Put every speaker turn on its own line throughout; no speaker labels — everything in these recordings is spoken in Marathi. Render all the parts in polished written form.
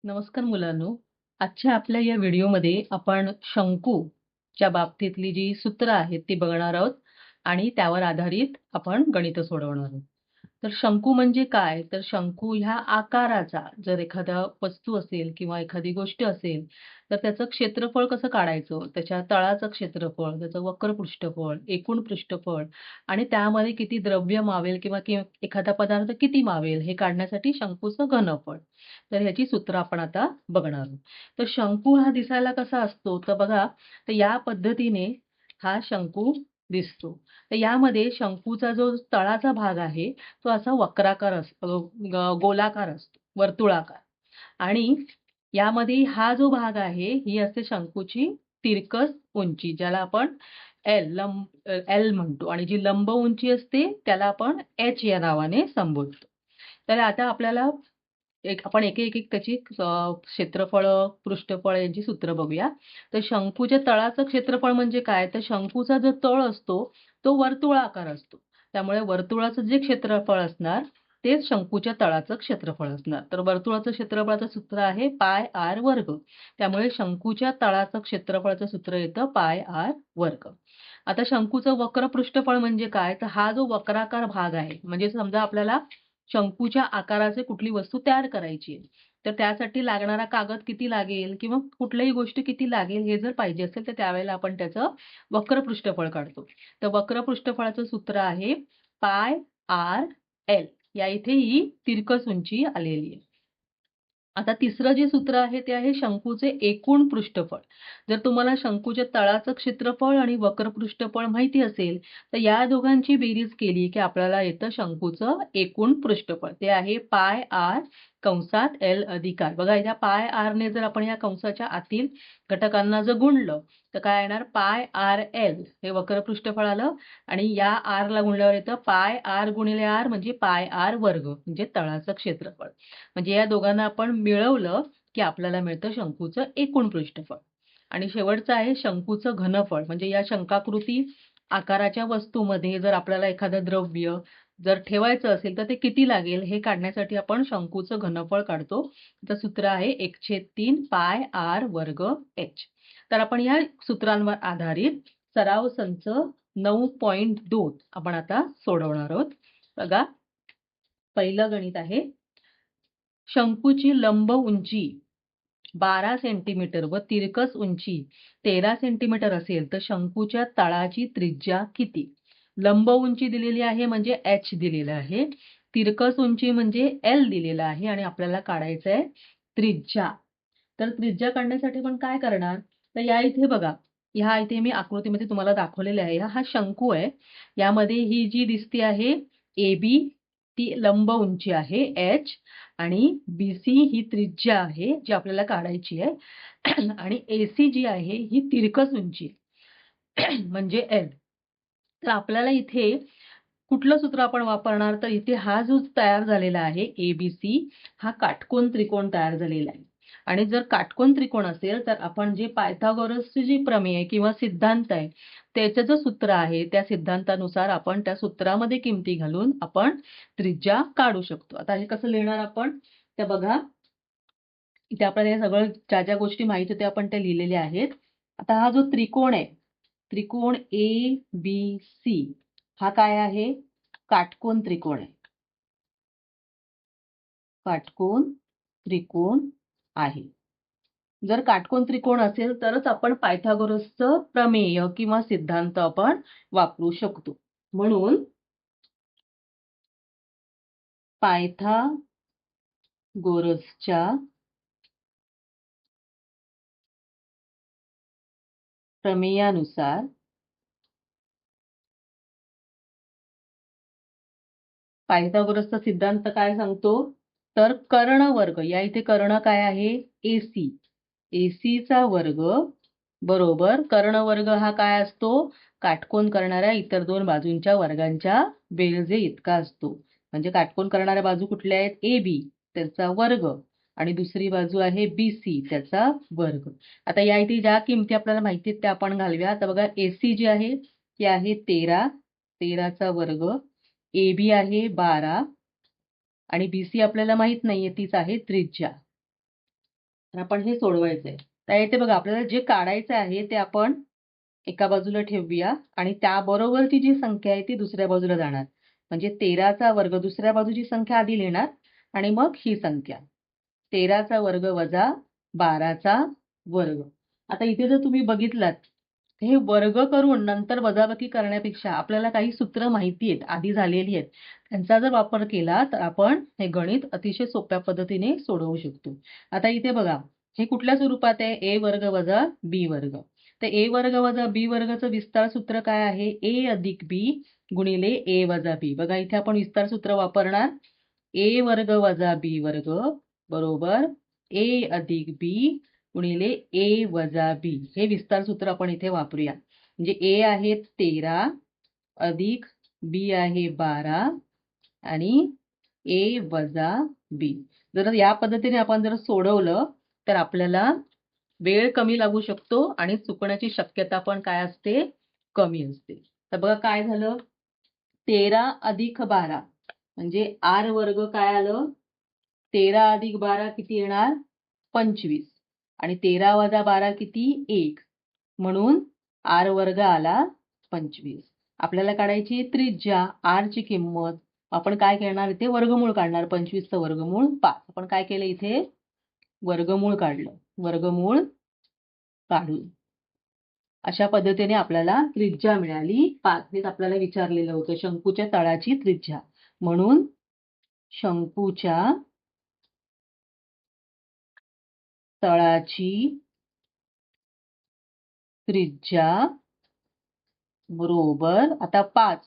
नमस्कार मुलांनो. आजच्या आपल्या या व्हिडिओमध्ये आपण शंकूच्या बाबतीतली जी सूत्र आहेत ती बघणार आहोत आणि त्यावर आधारित आपण गणितं सोडवणार आहोत. तर शंकू म्हणजे काय? तर शंकू ह्या आकाराचा जर एखादा वस्तू असेल किंवा एखादी गोष्ट असेल, तर त्याचं क्षेत्रफळ कसं काढायचं? त्याच्या तळाचं क्षेत्रफळ, त्याचं वक्र पृष्ठफळ, एकूण पृष्ठफळ आणि त्यामध्ये किती द्रव्य मावेल किंवा एखादा पदार्थ किती मावेल हे काढण्यासाठी शंकूचं घनफळ. तर ह्याची सूत्र आपण आता बघणार आहोत. तर शंकू हा दिसायला कसा असतो? तर बघा, तर या पद्धतीने हा शंकू दिसतो. तर यामध्ये शंकूचा जो तळाचा भाग आहे, तो असा वक्राकार असतो, गोलाकार असतो, वर्तुळाकार आणि यामध्ये हा जो भाग आहे, ही असते शंकूची तिरकस उंची, ज्याला आपण एल म्हणतो आणि जी लंब उंची असते, त्याला आपण एच या नावाने संबोधतो. तर आता आपल्याला आपण एक त्याची क्षेत्रफळ, पृष्ठफळ यांची सूत्र बघूया. तर शंकूच्या तळाचं क्षेत्रफळ म्हणजे काय? तर शंकूचा जो तळ असतो, तो वर्तुळाकार असतो. त्यामुळे वर्तुळाचं जे क्षेत्रफळ असणार, तेच शंकूच्या तळाचं क्षेत्रफळ असणार. तर वर्तुळाचं क्षेत्रफळाचं सूत्र आहे पाय आर वर्ग. त्यामुळे शंकूच्या तळाचं क्षेत्रफळाचं सूत्र येतं पाय आर वर्ग. आता शंकूचं वक्र पृष्ठफळ म्हणजे काय? तर हा जो वक्राकार भाग आहे, म्हणजे समजा आपल्याला शंकूच्या आकाराची कुठली वस्तू तयार करायची आहे. तर त्यासाठी लागणारा कागद किती लागेल किंवा कुठलीही गोष्ट किती लागेल हे जर पाहिजे असेल, तर त्यावेळेला आपण त्याचं वक्र पृष्ठफळ काढतो. तर वक्र पृष्ठफळाचं सूत्र आहे पाय आर एल. या इथे ही तिरकस उंची आलेली आहे. आता तिसरं जे सूत्र आहे ते आहे शंकूचे एकूण पृष्ठफळ. जर तुम्हाला शंकूच्या तळाचं क्षेत्रफळ आणि वक्र पृष्ठफळ माहिती असेल, तर या दोघांची बेरीज केली की आपल्याला येतं शंकूचं एकूण पृष्ठफळ. ते आहे पाय आर कंसात एल अधिक आर. बघा, या पाय आरने जर आपण या कंसाच्या आतील घटकांना जर गुणलं, तर काय येणार? पाय आर एल हे वक्र पृष्ठफळ आलं आणि या आरला गुणल्यावर येतं पाय आर गुणिले आर म्हणजे पाय आर वर्ग म्हणजे तळाचं क्षेत्रफळ. म्हणजे या दोघांना आपण मिळवलं की आपल्याला मिळतं शंकूचं एकूण पृष्ठफळ. आणि शेवटचं आहे शंकूचं घनफळ. म्हणजे या शंकाकृती आकाराच्या वस्तूमध्ये जर आपल्याला एखादं द्रव्य जर ठेवायचं असेल, तर ते किती लागेल हे काढण्यासाठी आपण शंकूचं घनफळ काढतो. त्याचं सूत्र आहे 1/3 पाय आर वर्ग एच. तर आपण या सूत्रांवर आधारित सराव संच 9.2 आपण आता सोडवणार आहोत. बघा, पहिलं गणित आहे. शंकूची लंब उंची 12 सेंटीमीटर व तिरकस उंची 13 सेंटीमीटर असेल, तर शंकूच्या तळाची त्रिज्या किती? लंब उंची दिलेली आहे म्हणजे एच दिलेलं आहे. तिरकस उंची म्हणजे एल दिलेलं आहे आणि आपल्याला काढायचं आहे त्रिज्या. तर त्रिज्या काढण्यासाठी आपण काय करणार? तर या इथे बघा, ह्या इथे मी आकृतीमध्ये तुम्हाला दाखवलेले आहे. हा शंकू आहे. यामध्ये ही जी दिसते आहे AB, ती लंब उंची आहे एच आणि BC ही त्रिज्या आहे जी आपल्याला काढायची आहे आणि AC जी आहे ही तिरकस उंची म्हणजे एल. तर आपल्याला इथे कुठलं सूत्र आपण वापरणार? तर इथे हा जो तयार झालेला आहे ABC, हा काटकोन त्रिकोण तयार झालेला आहे. आणि जर काटकोन त्रिकोण असेल, तर आपण जे पायथागोरसची जी प्रमेय किंवा सिद्धांत आहे, त्याचं जे सूत्र आहे, त्या सिद्धांतानुसार आपण त्या सूत्रामध्ये किमती घालून आपण त्रिज्या काढू शकतो. आता हे कसं लिहिणार आपण? तर बघा, इथे आपल्याला हे सगळं ज्या गोष्टी माहित होत्या आपण त्या लिहिलेल्या आहेत. आता हा जो त्रिकोण आहे, त्रिकोण ABC, हा काय आहे? काटकोन त्रिकोण आहे. काटकोन त्रिकोण आहे. जर काटकोन त्रिकोण असेल तरच आपण पायथागोरसचं प्रमेय किंवा सिद्धांत आपण वापरू शकतो. म्हणून पायथागोरसच्या प्रमेयानुसार पायथागोरसचा सिद्धांत काय सांगतो? तर कर्ण वर्ग, या इथे कर्ण काय आहे? AC. AC चा वर्ग बरोबर कर्ण वर्ग हा काय असतो? काटकोन करणाऱ्या इतर दोन बाजूंच्या वर्गांच्या बेरजे इतका असतो. म्हणजे काटकोन करणाऱ्या बाजू कुठल्या आहेत? AB, त्याचा वर्ग आणि दुसरी बाजू आहे BC, त्याचा वर्ग. आता या इथे ज्या किमती आपल्याला माहिती आहेत त्या आपण घालूया. आता बघा, AC जी आहे ती आहे 13, 13 चा वर्ग. AB आहे 12 आणि BC आपल्याला माहित नाहीये, तीच आहे त्रिज्या. तर आपण हे सोडवायचंय. तर इथे बघा आपल्याला जे काढायचं आहे ते आपण एका बाजूला ठेवूया आणि त्याबरोबरची जी संख्या आहे ती दुसऱ्या बाजूला जाणार. म्हणजे 13चा वर्ग दुसऱ्या बाजूची संख्या आधी लिहिणार आणि मग ही संख्या. 13चा वर्ग वजा 12चा वर्ग. आता इथे जर तुम्ही बघितलात, हे वर्ग करून नंतर वजाबाकी करण्यापेक्षा आपल्याला काही सूत्र माहिती आहेत, आधी झालेली आहेत. त्यांचा जर वापर केला तर आपण हे गणित अतिशय सोप्या पद्धतीने सोडवू शकतो. आता इथे बघा, हे कुठल्या स्वरूपात आहे? ए वर्ग वजा बी वर्ग. तर ए वर्ग वजा बी वर्गाचं विस्तार सूत्र काय आहे? ए अधिक बी गुणिले ए वजा बी. बघा इथे आपण विस्तार सूत्र वापरणार. ए वर्ग वजा बी वर्ग बरोबर ए अधिक बी गुणिले ए वजा बी. हे विस्तार सूत्र आपण इथे वापरूया. म्हणजे ए आहे 13 अधिक बी आहे 12 आणि ए वजा बी. जर या पद्धतीने आपण जर सोडवलं तर आपल्याला वेळ कमी लागू शकतो आणि चुकण्याची शक्यता पण काय असते? कमी असते. तर बघा काय झालं? 13 अधिक 12 म्हणजे आर वर्ग काय आलं? 13 अधिक 12 किती येणार? 25 आणि 13 वजा 12 किती? 1 म्हणून आर वर्ग आला 25. आपल्याला काढायची त्रिज्या आर ची किंमत. आपण काय करणार इथे? वर्गमूळ काढणार. 25चं वर्गमूळ 5. आपण काय केलं इथे? वर्गमूळ काढलं. वर्गमूळ काढून अशा पद्धतीने आपल्याला त्रिज्या मिळाली 5. हेच आपल्याला विचारलेलं होतं, शंकूच्या तळाची त्रिज्या. म्हणून शंकूच्या तळाची त्रिज्या बरोबर आता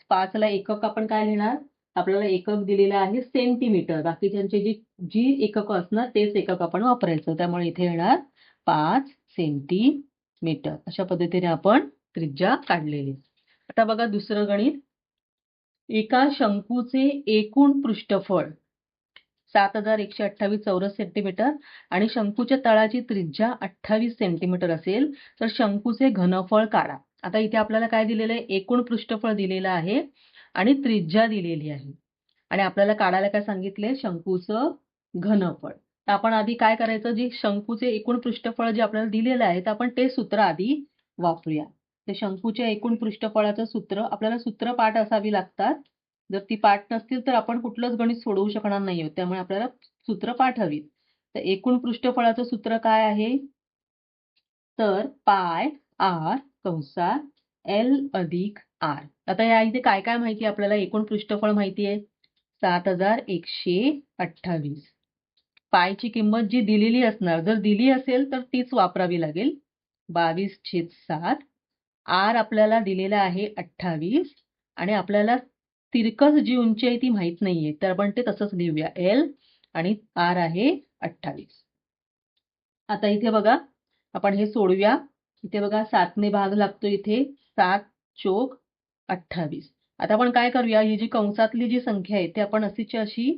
5 ला एकक आपण काय लिहिणार? आपल्याला एकक दिलेलं आहे सेंटीमीटर. बाकीच्यांची जी एकक असणार तेच एकक आपण वापरायचं. त्यामुळे इथे येणार 5 सेंटीमीटर. अशा पद्धतीने आपण त्रिज्या काढलेली. आता बघा दुसरं गणित. एका शंकूचे एकूण पृष्ठफळ 7128 चौरस सेंटीमीटर आणि शंकूच्या तळाची त्रिज्या 28 सेंटीमीटर असेल तर शंकूचे घनफळ काढा. आता इथे आपल्याला काय दिलेलं आहे? एकूण पृष्ठफळ दिलेलं आहे आणि त्रिज्या दिलेली आहे आणि आपल्याला काढायला काय सांगितले? शंकूचं घनफळ. तर आपण आधी काय करायचं? जे शंकूचे एकूण पृष्ठफळ जे आपल्याला दिलेलं आहे तर आपण ते सूत्र आधी वापरूया. तर शंकूच्या एकूण पृष्ठफळाचं सूत्र, आपल्याला सूत्र पाठ असावी लागतात. जर ती पाठ नसतील तर आपण कुठलंच गणित सोडवू शकणार नाही आहोत. त्यामुळे आपल्याला सूत्र पाठ हवीत. तर एकूण पृष्ठफळाचं सूत्र काय आहे? तर पाय आर कंसात एल अधिक आर. आता या इथे काय काय माहिती आपल्याला? एकूण पृष्ठफळ माहिती आहे 7128. पायची किंमत जी दिलेली असणार, जर दिली असेल तर तीच वापरावी लागेल. 22/7. आर आपल्याला दिलेला आहे 28 आणि आपल्याला तिरकस जी उंची आहे ती माहित नाहीये, तर आपण ते तसंच लिहूया. एल आणि आर आहे 28. आता इथे बघा आपण हे सोडूया. इथे बघा 7ने भाग लागतो इथे. 7 चोक 28. आता आपण काय करूया? ही जी कंसातली जी संख्या आहे ती आपण अशीच्या अशी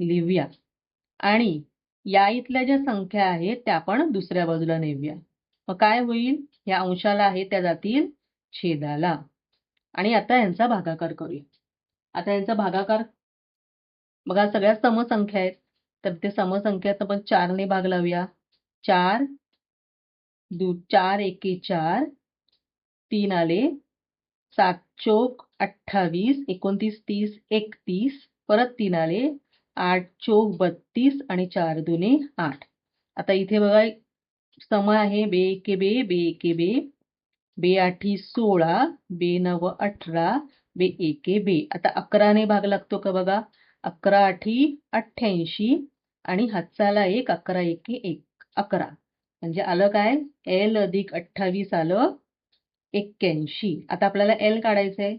लिहूया आणि या इथल्या ज्या संख्या आहेत त्या आपण दुसऱ्या बाजूला नेऊया. मग काय होईल? या अंशाला आहे त्या जातील छेदाला. आणि आता यांचा भागाकार करूया. आता यांचा भागाकार बघा सगळ्या समसंख्या आहेत. तर ते समसंख्यात आपण 4ने भाग लावूया. 4 4 एके 4 3 आले 7 चोक 28 29 30 31 परत 3 आले 8 चोक 32 आणि 4 दुने 8. आता इथे बघा सम आहे बे एके बे बे एके बे बे आठी 16 बे 9 18 बे एके बे. आता 11ने भाग लागतो का बघा? 11 आठी 88 आणि हातचाला 1 11 एके 1 11. म्हणजे आलं काय? एल अधिक 28 आलं 81. आता आपल्याला एल काढायचंय.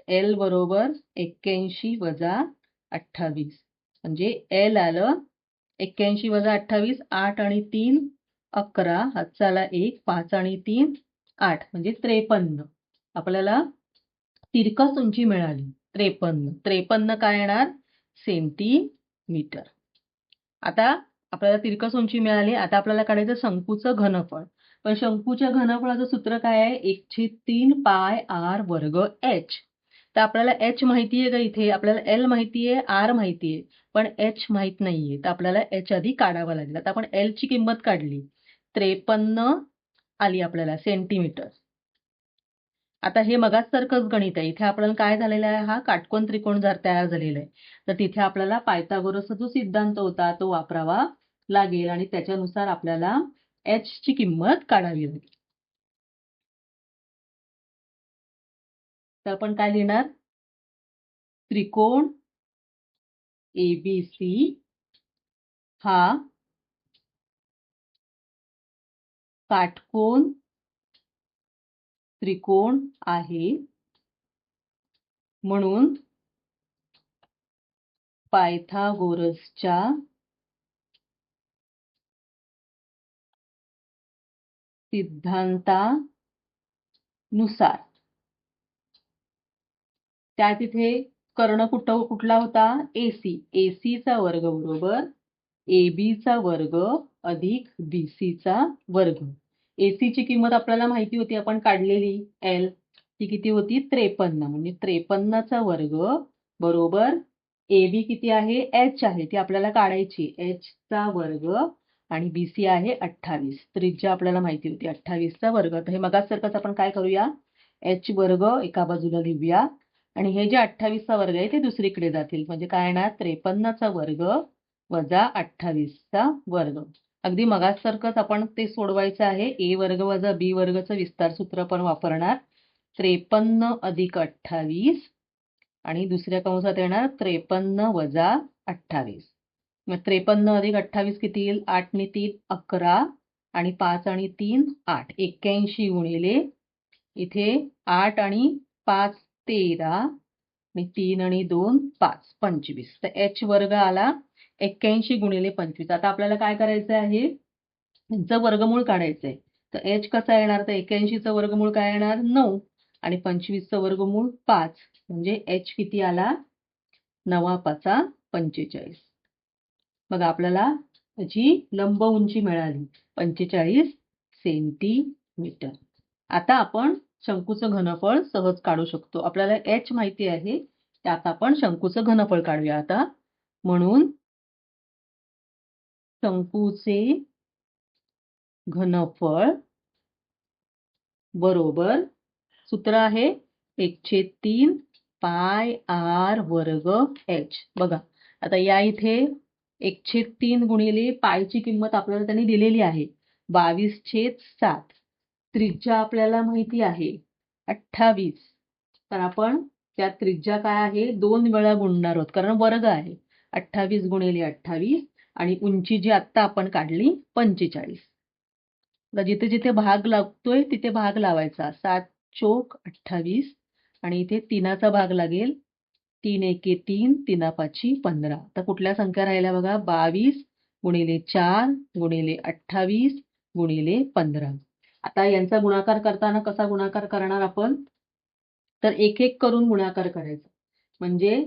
एल बरोबर 81 वजा 28 म्हणजे एल आलं 81 वजा 28. 8 आणि 3 11 हातचाला 1 5 आणि 3 8 म्हणजे 53. आपल्याला तिरकस उंची मिळाली 53. 53 काय येणार? सेंटीमीटर. आता आपल्याला तिरकस उंची मिळाली. आता आपल्याला काढायचं शंकूचं घनफळ. पण शंकूच्या घनफळाचं सूत्र काय आहे? 1/3 पाय आर वर्ग एच. तर आपल्याला एच माहितीये का? इथे आपल्याला एल माहितीये, आर माहितीये, पण एच माहित नाहीये. तर आपल्याला एच आधी काढावं लागेल. आता आपण एल ची किंमत काढली. 53 आली आपल्याला सेंटीमीटर. आता हे मगाचसारखंच गणित आहे. इथे आपल्याला काय झालेलं आहे, हा काटकोन त्रिकोण जर तयार झालेला आहे. तर तिथे आपल्याला पायथागोरसचा जो सिद्धांत होता तो वापरावा लागेल आणि त्याच्यानुसार आपल्याला h ची किंमत काढावी लागेल. तर आपण काय लिहिणार, त्रिकोण ABC हा काटकोन त्रिकोण आहे, म्हणून पायथागोरसच्या सिद्धांतानुसार त्या तिथे कर्ण कुठला होता, AC. AC चा वर्ग बरोबर AB चा वर्ग अधिक BC चा वर्ग. AC ची किंमत आपल्याला माहिती होती, आपण काढलेली L. ती किती होती, 53. म्हणजे 53 चा वर्ग बरोबर AB किती आहे, H आहे, ती आपल्याला काढायची. H चा वर्ग आणि BC आहे 28. त्रिज्या आपल्याला माहिती होती 28 चा वर्ग. तर हे मगाचसारखंच आपण काय करूया, H वर्ग एका बाजूला लिहूया आणि हे जे 28 चा वर्ग आहे ते दुसरीकडे जातील. म्हणजे काय येणार, 53 चा वर्ग वजा 28 चा वर्ग. अगदी मगाचसारखंच आपण ते सोडवायचं आहे. A वर्ग वजा B वर्गचं विस्तार सूत्र आपण वापरणार. 53 अधिक 28 आणि दुसऱ्या कंसात येणार 53 वजा 28. मग 53 अधिक 28 किती येईल, 8 आणि 3 11 आणि 5 आणि 3 8. 81 गुणिले इथे 8 आणि 5 13 आणि 3 आणि 2 5 25. तर h वर्ग आला 81 गुणिले 25. आता आपल्याला काय करायचं आहे, यांचं वर्गमूळ काढायचंय. तर h कसा येणार, तर 81 चं वर्गमूळ काय येणार, 9 आणि 25 चं वर्गमूळ 5. म्हणजे h किती आला, 9 45. बघा आपल्याला त्याची लंब उंची मिळाली 45 सेंटीमीटर. आता आपण शंकूचं घनफळ सहज काढू शकतो. आपल्याला h माहिती आहे, त्यात आपण शंकूचं घनफळ काढूया आता. म्हणून शंकूचे घनफळ बरोबर सूत्र आहे 1/3 पाय r वर्ग h. बघा आता या इथे 1/3 गुणिले पायची किंमत आपल्याला त्यांनी दिलेली आहे 22/7. त्रिज्या आपल्याला माहिती आहे 28. तर आपण त्या त्रिज्या काय आहे 2 वेळा गुणणार आहोत, कारण वर्ग आहे. 28 गुणिले 28 आणि उंची जी आत्ता आपण काढली 45. जिथे जिथे भाग लागतोय तिथे भाग लावायचा. 7 चोक 28 आणि इथे 3चा भाग लागेल. 3 एके 3, 3 पाची 15. तर कुठल्या संख्या राहिल्या बघा, 22 गुणिले 4 गुणिले 28 गुणिले 15. आता यांचा गुणाकार करताना कसा गुणाकार करणार आपण, तर एक एक करून गुणाकार करायचा. म्हणजे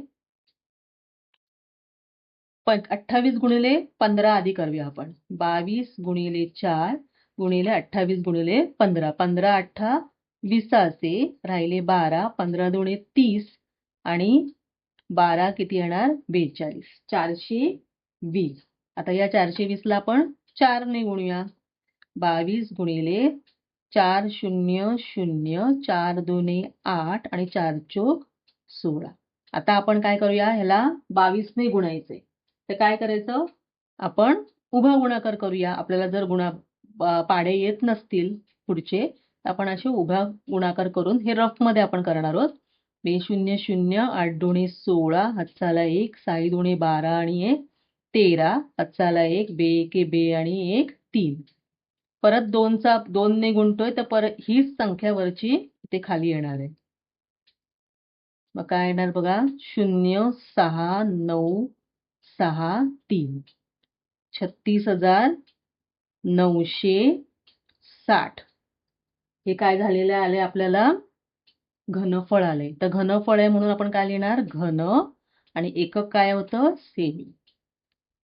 28 गुणिले 15 आधी करूया आपण. 22 गुणिले 4 गुणिले 28 गुणिले 15. 15 8 20 असे राहिले 12. 15 दुणे 30 आणि 12 किती येणार 42. 420. आता या 420 ला आपण 4 ने गुणूया. 22 गुणिले 4 0 0 4 दुणे 8 आणि 4 चोक 16. आता आपण काय करूया, ह्याला 22 ने गुणायचे. तर काय करायचं, आपण उभा गुणाकार करूया. आपल्याला जर पाढे येत नसतील पुढचे, तर आपण असे उभा गुणाकार करून हे रफ मध्ये आपण करणार आहोत. 2 0 0 8 दुणे 16 हातचाला 1 6 दुणे 12 आणि 1 13 हातचाला 1 बे एके बे आणि 1 3. परत 2 ने गुणतोय, तर परत हीच संख्या वरची इथे खाली येणार आहे. मग काय येणार बघा, 0 6 9 6 3. 36,960. हे काय झालेलं आले आपल्याला, घनफळ आले. तर घनफळ आहे म्हणून आपण काय लिहिणार, घन आणि एकक काय होतं, सेमी.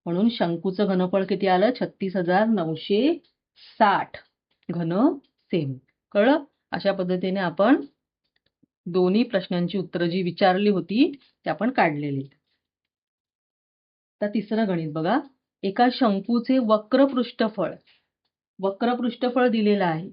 म्हणून शंकूचं घनफळ किती आलं, 36,960 घन सेमी. कळलं. अशा पद्धतीने आपण दोन्ही प्रश्नांची उत्तरं जी विचारली होती ते आपण काढलेली. तर तिसरं गणित बघा, एका शंकूचे वक्र पृष्ठफळ वक्र पृष्ठफळ दिलेलं आहे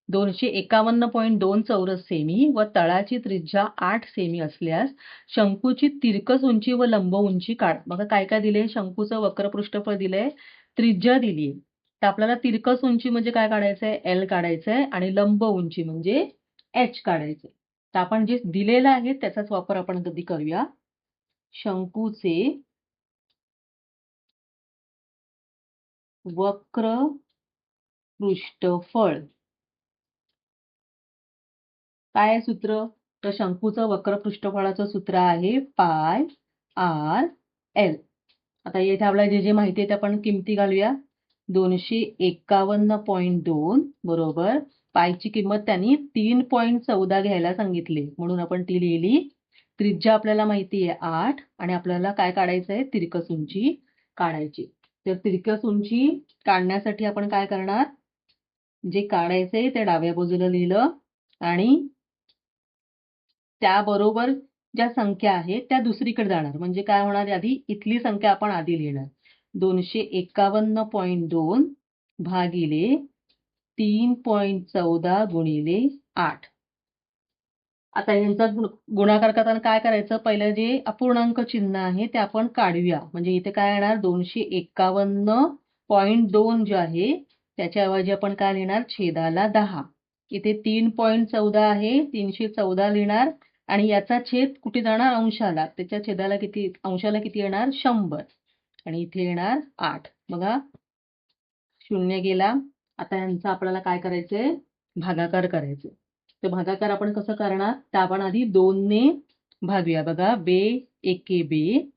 251.2 चौरस सेमी व तळाची त्रिज्या 8 सेमी असल्यास शंकूची तिरकस उंची व लंब उंची काढा. बघा काय काय दिले, शंकूचं वक्र पृष्ठफळ दिलंय, त्रिज्या दिलीये. तर आपल्याला तिरकस उंची म्हणजे काय काढायचंय, एल काढायचंय आणि लंब उंची म्हणजे एच काढायचंय. तर आपण जे दिलेलं आहे त्याचाच वापर आपण कधी करूया. शंकूचे वक्र पृष्ठफळ काय आहे सूत्र? तर शंकूचं वक्र पृष्ठफळाचं सूत्र आहे पाय आर एल. आता येथे आपल्याला जे जे माहिती आहे ते आपण किमती घालूया. 251.2 बरोबर पायची किंमत त्यांनी 3.14 घ्यायला सांगितली म्हणून आपण ती लिहिली. त्रिज्या आपल्याला माहिती आहे 8 आणि आपल्याला काय काढायचं आहे, तिरकस उंची काढायची. तर तिरकस उंची काढण्यासाठी आपण काय करणार, जे काढायचंय ते डाव्या बाजूला लिहिलं आणि त्याबरोबर ज्या संख्या आहेत त्या दुसरीकडे जाणार. म्हणजे काय होणार, आधी इथली संख्या आपण आधी लिहिणार. 251.2 भागिले 3.14 गुणिले 8. आता यांचा गुणाकार करताना काय करायचं, पहिलं जे अपूर्णांक चिन्ह आहे ते आपण काढूया. म्हणजे इथे काय येणार, 251.2 जे आहे त्याच्याऐवजी आपण काय लिहिणार, छेदाला 10. इथे 3.14 आहे, 314 लिहिणार आणि याचा छेद कुठे जाणार, अंशाला. त्याच्या छेदाला किती, अंशाला किती येणार, 100 आणि इथे येणार 8. बघा 0 गेला. आता यांचा आपल्याला काय करायचंय, भागाकार करायचे. तर भागाकार आपण कसं करणार, तर आपण आधी 2 ने भागूया. बघा बे एके बे,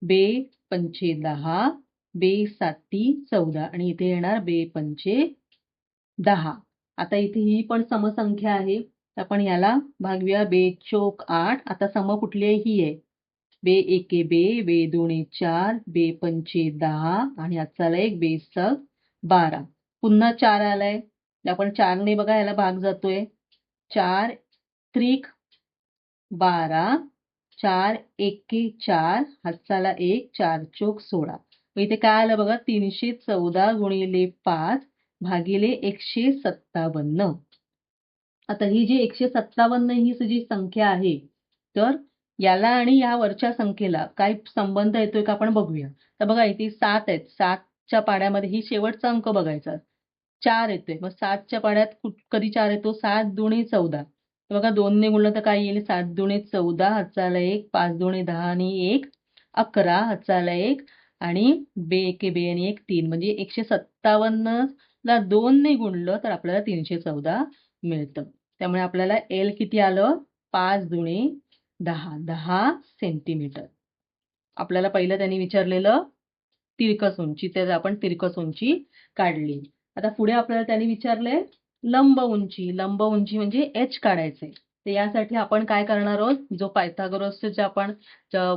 बे पंचे 10, बे साती 14 आणि इथे येणार बे पंचे 10. आता इथे ही पण समसंख्या आहे, आपण याला भागूया. बे चोक 8. आता सम कुठली आहे, ही आहे. बे एके बे, बे दोणे 4, बे पंचे 10 आणि आजचाला एक बे सक 12. पुन्हा 4 आलाय, आपण 4 ने बघा याला भाग जातोय. 4 त्रिक 12, 4 एके 4, हातचाला 1, 4 चोक 16. इथे काय आलं बघा, 314 गुणिले 5 भागिले 157. आता ही जी 157 ही जी संख्या आहे, तर याला आणि या वरच्या संख्येला काय संबंध येतोय का आपण बघूया. तर बघा इथे 7 आहेत, 7च्या पाड्यामध्ये ही शेवटचा अंक बघायचा. 4 येतोय, मग 7च्या पाड्यात कधी 4 येतो, 7 दुणे 14. तर बघा 2 ने गुणलं तर काय येईल, 7 दुणे 14, हातचाला 1, 5 दुणे 10 आणि 1 11, हातचाला 1 आणि बे एके बे आणि 1 3. म्हणजे 157 ला 2 ने गुणलं तर आपल्याला 314 मिळतं. त्यामुळे आपल्याला एल किती आलं, 5 दुणे 10, 10 सेंटीमीटर. आपल्याला पहिलं त्यांनी विचारलेलं तिरकस उंची, तर आपण तिरकस उंची काढली. आता पुढे आपल्याला त्यांनी विचारले लंब उंची. लंब उंची म्हणजे एच काढायचे. तर यासाठी आपण काय करणार आहोत, जो पायथागोरसचं जे आपण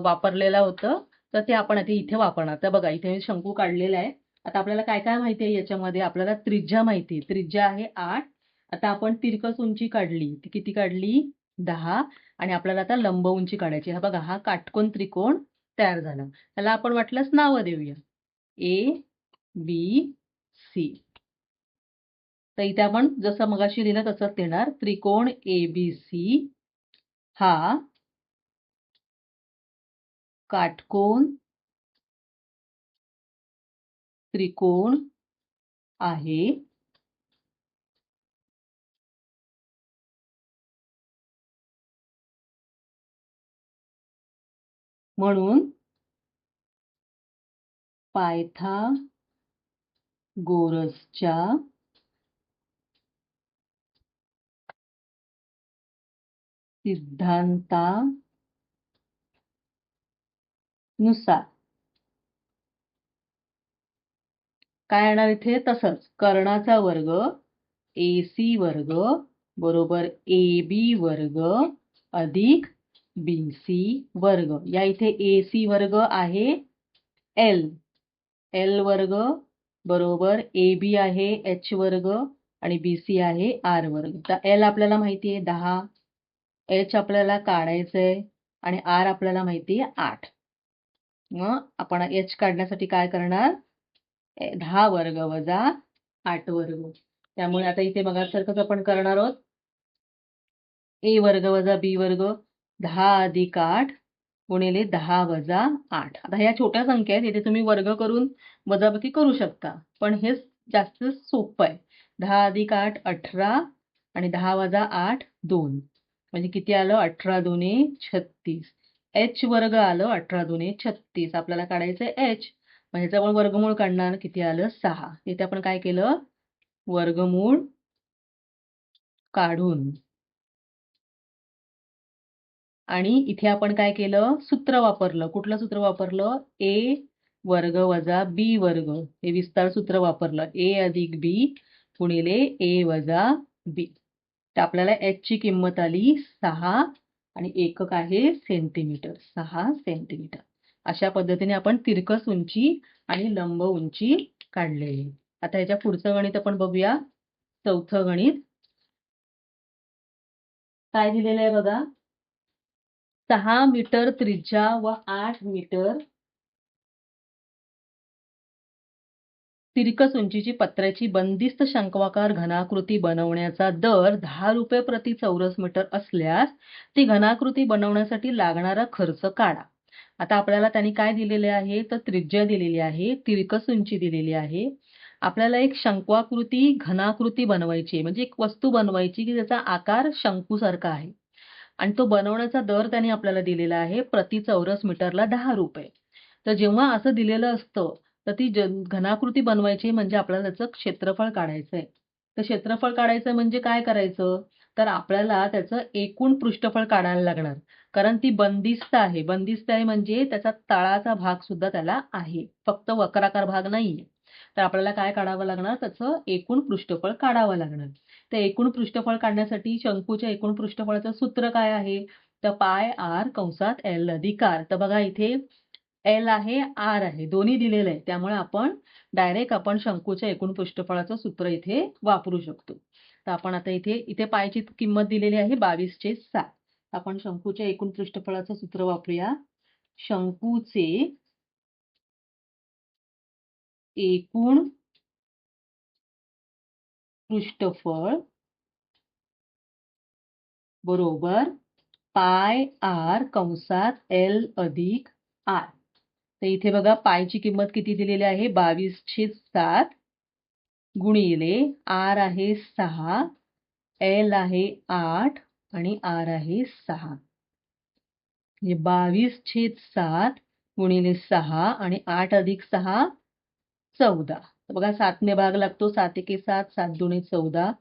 वापरलेलं होतं तर ते आपण आता इथे वापरणार. तर बघा इथे शंकू काढलेला आहे. आता आपल्याला काय काय माहिती आहे याच्यामध्ये, आपल्याला त्रिज्या माहिती आहे, त्रिज्या आहे 8. आता आपण तिरकस उंची काढली, ती किती काढली, 10 आणि आपल्याला आता लंब उंची काढायची. हा बघा हा काटकोन त्रिकोण तयार झाला. त्याला आपण वाटल्यास नावं देऊया, ए बी सी. तर इथे आपण जसं मगाशी लिहिलं तसंच देणार. त्रिकोण एबीसी हा काटकोन त्रिकोण आहे. म्हणून पायथागोरसच्या सिद्धांतानुसार काय येणार इथे, तसंच कर्णाचा वर्ग AC वर्ग बरोबर AB वर्ग अधिक BC वर्ग. या इथे AC वर्ग आहे L, L वर्ग बरोबर AB आहे H वर्ग आणि BC आहे R वर्ग. तर L आपल्याला माहिती आहे 10, H आपल्याला काढायचंय आणि R आपल्याला माहिती आहे 8. मग आपण H काढण्यासाठी काय करणार, 10 वर्ग वजा 8 वर्ग. त्यामुळे आता इथे मगासारखंच आपण करणार आहोत. ए वर्ग वजा बी वर्ग 10 अधिक 8 गुणिले 10 वजा 8. आता ह्या छोट्या संख्या आहेत, इथे तुम्ही वर्ग करून वजाबाकी करू शकता. पण हे जास्त सोपं आहे. 10 अधिक 8 18 आणि 10 वजा 8 2. म्हणजे किती आलं? 18 दुने 36. h वर्ग आलं 18 दुने 36. आपल्याला काढायचं h. मग ह्याचं आपण वर्गमूळ काढणार. किती आलं? 6. इथे आपण काय केलं? वर्गमूळ काढून आणि इथे आपण काय केलं? सूत्र वापरलं. कुठलं सूत्र वापरलं? ए वर्ग वजा बी वर्ग. हे विस्तार सूत्र वापरलं. ए अधिक बी गुणिले ए वजा बी. तर आपल्याला h ची किंमत आली 6 आणि एकक आहे सेंटीमीटर. 6 सेंटीमीटर. अशा पद्धतीने आपण तिरकस उंची आणि लंब उंची काढलेली. आता ह्याच्या पुढचं गणित आपण बघूया. चौथं गणित. काय दिलेलं आहे बघा. 6 मीटर त्रिज्या व 8 मीटर तिरकस उंचीची पत्र्याची बंदिस्त शंक्वाकार घनाकृती बनवण्याचा दर 10 रुपये प्रति चौरस मीटर असल्यास ती घनाकृती बनवण्यासाठी लागणारा खर्च काढा. आता आपल्याला त्यांनी काय दिलेले आहे? तर त्रिज्या दिलेली आहे, तिरकस उंची दिलेली आहे. आपल्याला एक शंक्वाकृती घनाकृती बनवायची आहे, म्हणजे एक वस्तू बनवायची की त्याचा आकार शंकूसारखा आहे. आणि तो बनवण्याचा दर त्यांनी आपल्याला दिलेला आहे प्रति चौरस मीटरला 10 रुपये. तर जेव्हा असं दिलेलं असतं, तर ती घनाकृती बनवायची म्हणजे आपल्याला त्याचं क्षेत्रफळ काढायचंय. तर क्षेत्रफळ काढायचं म्हणजे काय करायचं? तर आपल्याला त्याचं एकूण पृष्ठफळ काढायला लागणार. कारण ती बंदिस्त आहे. बंदिस्त आहे म्हणजे त्याचा तळाचा भाग सुद्धा त्याला आहे. फक्त वक्राकार भाग नाहीये. तर आपल्याला काय काढावं लागणार? त्याचं एकूण पृष्ठफळ काढावं लागणार. तर एकूण पृष्ठफळ काढण्यासाठी शंकूच्या एकूण पृष्ठफळाचं सूत्र काय आहे? तर पाय आर कंसात एल अधिक आर. तर बघा इथे एल आहे, आर आहे. दोन्ही दिलेलं आहे. त्यामुळे आपण डायरेक्ट शंकूच्या एकूण पृष्ठफळाचं सूत्र इथे वापरू शकतो. तर आपण आता इथे पायची किंमत दिलेली आहे 22/7. आपण शंकूच्या एकूण पृष्ठफळाचं सूत्र वापरूया. शंकूचे एकूण पृष्ठफळ बरोबर पाय आर कंसात एल अधिक आर. तर इथे बघा पायची किंमत किती दिलेली आहे? 22/7 गुणिले आर आहे 6, एल आहे 8 आणि आर आहे 6. म्हणजे 22/7 गुणिले 6 आणि 8 अधिक 6 14. तर बघा 7 ने भाग लागतो. 7 एके 7, 7 दुणे 14.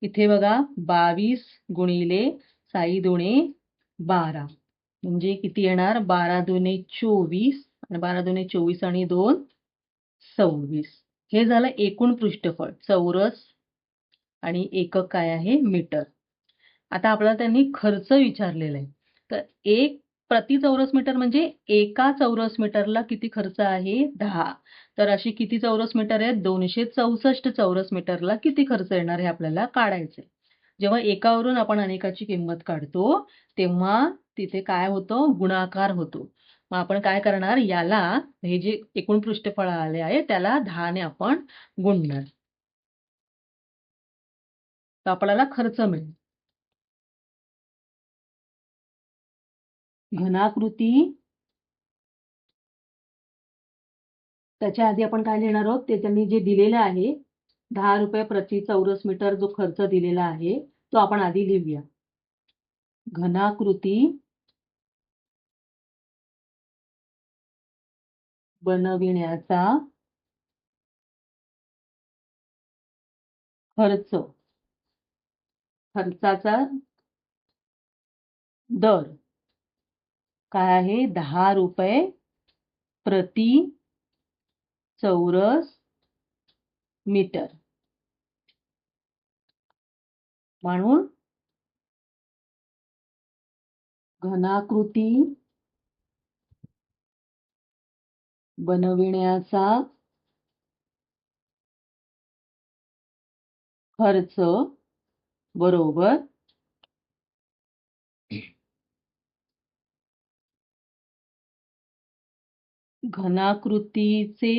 इथे बघा 22 गुणिले 6 दुणे 12. म्हणजे किती येणार? 12 दुणे 24 आणि 12 दुणे 24 आणि 2 26. हे झालं एकूण पृष्ठफळ चौरस आणि एकक काय आहे? मीटर. आता आपल्याला त्यांनी खर्च विचारलेला आहे. तर एक प्रति चौरस मीटर म्हणजे एका चौरस मीटरला किती खर्च आहे? 10. तर अशी किती चौरस मीटर आहेत? 264 चौरस मीटरला किती खर्च येणार हे आपल्याला काढायचंय. जेव्हा एकावरून आपण अनेकाची किंमत काढतो, तेव्हा तिथे काय होतं? गुणाकार होतो. मग आपण काय करणार? याला हे जे एकूण पृष्ठफळ आले आहे त्याला 10 ने आपण गुणणार. तर आपल्याला खर्च मिळेल. घनाकृती त्याच्या आधी आपण काय लिहिणार आहोत? ते त्यांनी जे दिलेलं आहे 10 रुपये प्रति चौरस मीटर जो खर्च दिलेला आहे तो आपण आधी लिहूया. घनाकृती बनविण्याचा खर्च, खर्चाचा दर काय आहे? 10 रुपये प्रति चौरस मीटर. म्हणून घनाकृती बनविण्याचा खर्च बरोबर घनाकृतीचे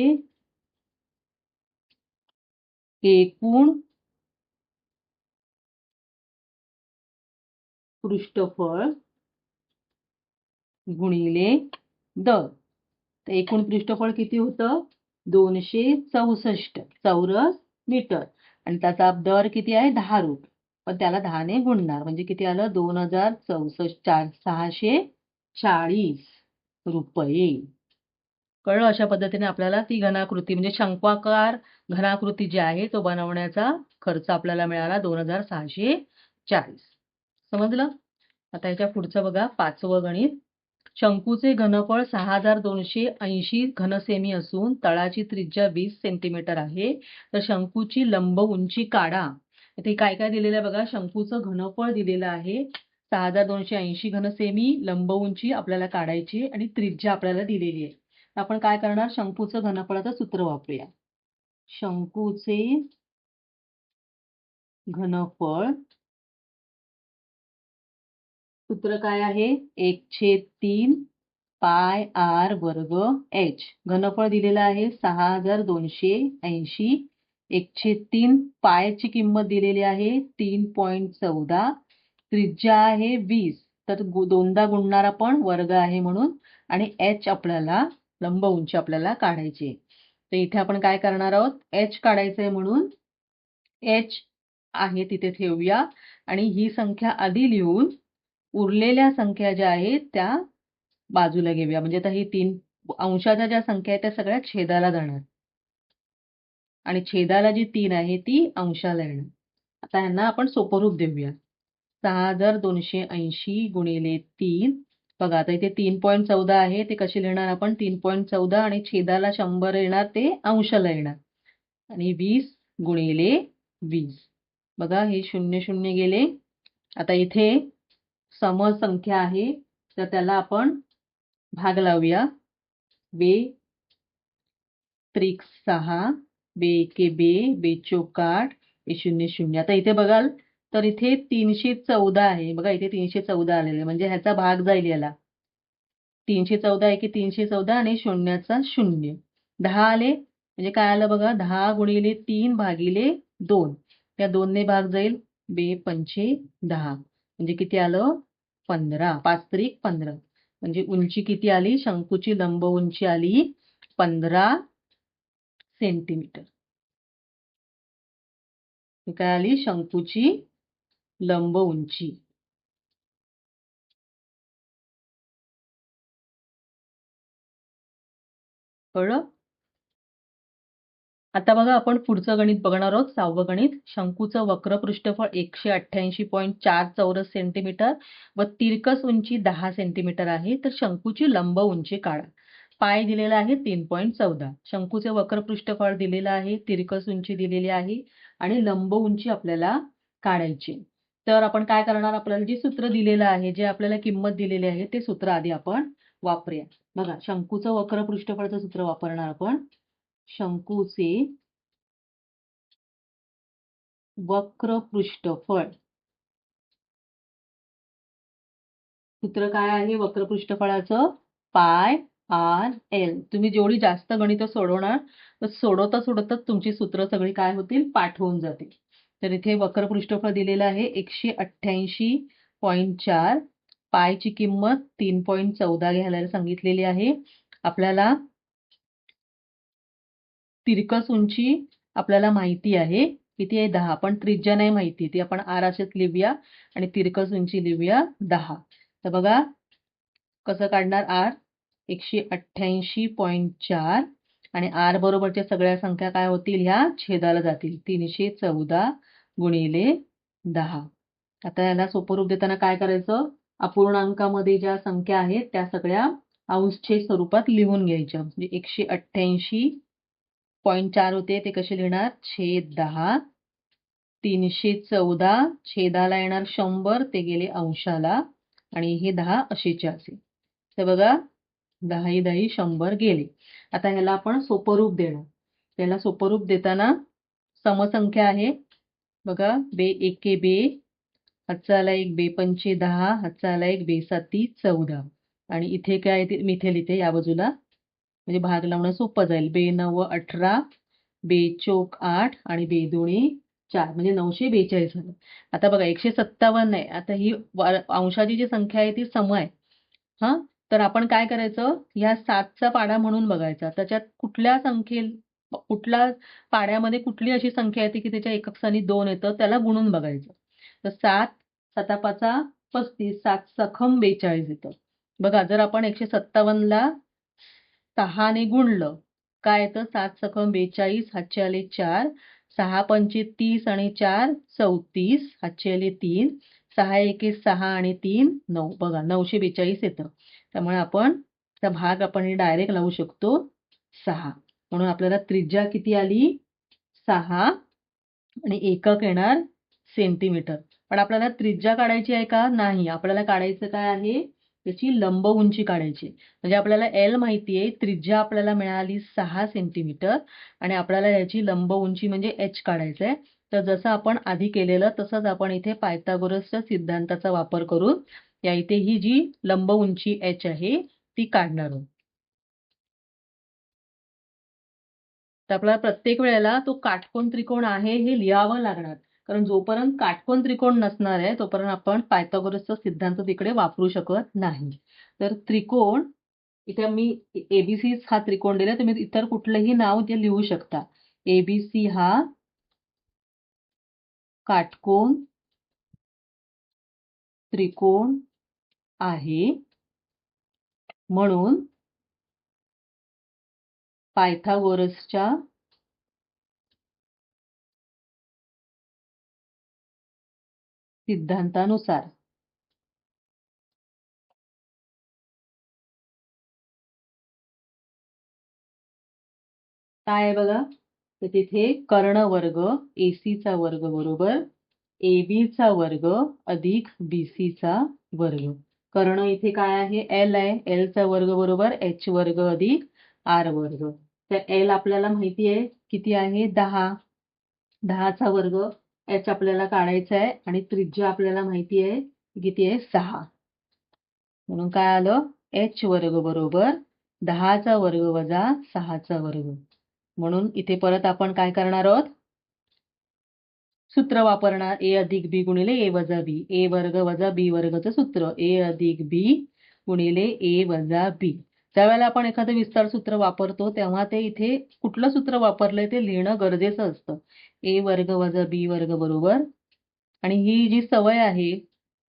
एकूण पृष्ठफळ गुणिले दर. तर एकूण पृष्ठफळ किती होतं? 264 चौरस मीटर आणि त्याचा दर किती आहे? 10 रुपये. पण त्याला 10 ने गुणणार म्हणजे किती आलं? 640 रुपये. कळलं? अशा पद्धतीने आपल्याला ती घनाकृती म्हणजे शंक्वाकार घनाकृती जी आहे तो बनवण्याचा खर्च आपल्याला मिळाला 2640. समजलं? आता याच्या पुढचं बघा 5वं गणित. शंकूचे घनफळ 6280 घनसेमी असून तळाची त्रिज्या 20 सेंटीमीटर आहे. तर शंकूची लंब उंची काढा. इथे काय काय दिलेलं आहे बघा. शंकूचं घनफळ दिलेलं आहे 6280 घनसेमी, लंब उंची आपल्याला काढायची आणि त्रिज्या आपल्याला दिलेली आहे. आपण काय करणार? शंकूचं घनफळाचं सूत्र वापरूया. शंकूचे घनफळ सूत्र काय आहे? 1/3 पाय आर वर्ग एच. घनफळ दिलेलं आहे 6280. 1/3 पायची किंमत दिलेली आहे 3.14. त्रिज्या आहे 20. तर दोनदा गुणणार आपण, वर्ग आहे म्हणून. आणि एच आपल्याला लंब उंची आपल्याला काढायची. तर इथे आपण काय करणार आहोत? एच काढायचंय म्हणून एच आहे तिथे ठेवूया आणि ही संख्या आधी लिहून उरलेल्या संख्या ज्या आहेत त्या बाजूला घेऊया. म्हणजे आता ही 3 अंशाच्या ज्या संख्या आहेत त्या सगळ्या छेदाला जाणार आणि छेदाला जी 3 आहे ती अंशाला येणार. आता यांना आपण सोपं रूप देऊया. 6280 गुणिले 3. बघा आता इथे 3.14 आहे ते कसे लिहिणार आपण? 3.14 आणि छेदाला 100 येणार ते अंशाला येणार आणि 20 गुणिले 20. बघा हे 0 0 गेले. आता इथे समसंख्या आहे तर त्याला आपण भाग लावूया. 2 त्रिक 6, 2 एके 2, 2 चोक 8, 0 0. आता इथे बघाल तर इथे 314 आहे. बघा इथे 314 आलेले म्हणजे ह्याचा भाग जाईल याला. 314 एके 314 आणि शून्याचा 0. 10 आले म्हणजे काय आलं बघा? 10 गुणिले 3 भागिले 2. त्या 2 ने भाग जाईल. 2 पंचे 10 म्हणजे किती आलं? 15. 5 त्रिक 15. म्हणजे उंची किती आली? शंकूची लंब उंची आली 15 सेंटीमीटर. ही काय आली? शंकूची लंब उंची. कळलं? आता बघा आपण पुढचं गणित बघणार आहोत. 6वं गणित. शंकूचं वक्र पृष्ठफळ 188.4 चौरस सेंटीमीटर व तिरकस उंची 10 सेंटीमीटर आहे. तर शंकूची लंब उंची काढा. पाय दिलेला आहे 3.14. शंकूचे वक्र पृष्ठफळ दिलेलं आहे, तिरकस उंची दिलेली आहे आणि लंब उंची आपल्याला काढायची. तर आपण काय करणार? आपल्याला जे सूत्र दिलेलं आहे, जे आपल्याला किंमत दिलेली आहे ते सूत्र आधी आपण वापरूया. बघा शंकूचं वक्र पृष्ठफळाचं सूत्र वापरणार आपण. शंकूचे वक्र पृष्ठफळ सूत्र काय आहे? वक्र पृष्ठफळाचं पाय आर एल. तुम्ही जेवढी जास्त गणितं सोडवणार तर सोडवता सोडवताच तुमची सूत्र सगळी काय होतील? पाठ होऊन जातील. तर इथे वक्र पृष्ठफळ दिलेलं आहे 188.4. पायची किंमत 3.14 घ्यायला सांगितलेली आहे. आपल्याला तिरकस उंची आपल्याला माहिती आहे किती आहे? 10. पण त्रिज्या नाही माहिती, ती आपण आर असेच लिहूया आणि तिरकस उंची लिहूया 10. तर बघा कसं काढणार? आर 188.4 आणि आर बरोबरच्या सगळ्या संख्या काय होतील? ह्या छेदाला जातील. 314 गुणिले 10. आता याला सोपं रूप देताना काय करायचं? अपूर्णांकामध्ये ज्या संख्या आहेत त्या सगळ्या अंशछेद स्वरूपात लिहून घ्यायच्या. म्हणजे 188.4 होते ते कसे लिहिणार? छेद 10. 314 छेदाला येणार 100 ते गेले अंशाला आणि हे 10 असेच्या असे. तर बघा 10 10 100 गेले. आता ह्याला आपण सोपं रूप देणार. त्याला सोपं रूप देताना समसंख्या आहे. बघा 2 एके 2, हातचा आला 1, 2 पंचे 10, हातचा आला 1, 2 साती 14 आणि इथे काय ते मी इथे लिहिते या बाजूला म्हणजे भाग लावणं सोपं जाईल. 2 9 18 बेचोक 8 आणि बेदुणी 4 म्हणजे 942 झालं. आता बघा 157 आहे. आता ही अंशाची जी संख्या आहे ती सम आहे. हां, तर आपण काय करायचं, ह्या 7चा पाढा म्हणून बघायचा. त्याच्यात कुठल्या पाढ्यामध्ये कुठली अशी संख्या येते की त्याच्या एकक स्थानी 2 येतं, त्याला गुणून बघायचं. तर 7 7 पाचा 35, 7 सखम 42 येतं. बघा जर आपण 157ला 6 ने गुणलं, काय येतं 7 सखम 42, हातचे आले 4, 6 पंचे 30 आणि 4 34, हातचे आले 3, 6 एके 6 आणि 3 9. बघा 942 येतं. त्यामुळे आपण भाग आपण डायरेक्ट लावू शकतो 6. म्हणून आपल्याला त्रिज्या किती आली 6 आणि एकक येणार सेंटीमीटर. पण आपल्याला त्रिज्या काढायची आहे का? नाही. आपल्याला काढायचं काय आहे? त्याची लंब उंची काढायची. म्हणजे आपल्याला L माहिती आहे, त्रिज्या आपल्याला मिळाली 6 सेंटीमीटर आणि आपल्याला याची लंब उंची म्हणजे h काढायचं आहे. तर जसं आपण आधी केलेलं तसंच आपण इथे पायथागोरसच्या सिद्धांताचा वापर करून या इथे ही जी लंब उंची h आहे ती काढणार आहोत. तर आपल्याला प्रत्येक वेळेला तो काटकोन त्रिकोण आहे हे लिहावं लागणार. कारण जोपर्यंत काटकोन त्रिकोण नसणार आहे तोपर्यंत आपण पायथागोरसचा सिद्धांत तिकडे वापरू शकत नाही. तर त्रिकोण इथे मी एबीसी हा त्रिकोण दिला, तुम्ही इतर कुठलंही नाव ते लिहू शकता. एबीसी हा काटकोन त्रिकोण आहे म्हणून पायथागोरसच्या सिद्धांतानुसार काय आहे बघा, तर तिथे कर्ण वर्ग एसीचा वर्ग बरोबर एबीचा वर्ग अधिक बीसीचा वर्ग. कर्ण इथे काय आहे? एल आहे. एलचा वर्ग बरोबर एच वर्ग अधिक आर वर्ग. तर एल आपल्याला माहिती आहे किती आहे 10. 10चा वर्ग एच आपल्याला काढायचा आहे आणि त्रिज्या आपल्याला माहिती आहे किती आहे 6. म्हणून काय आलं एच वर्ग बरोबर 10चा वर्ग वजा 6चा वर्ग. म्हणून इथे परत आपण काय करणार आहोत? सूत्र वापरणार ए अधिक बी गुणिले ए वजा बी. ए वर्ग वजा बी वर्गचं सूत्र ए अधिक बी गुणिले ए वजा बी. ज्यावेळेला आपण एखादं विस्तार सूत्र वापरतो तेव्हा ते इथे कुठलं सूत्र वापरलंय ते लिहिणं गरजेचं असतं. ए वर्ग वजा बी वर्ग बरोबर. आणि ही जी सवय आहे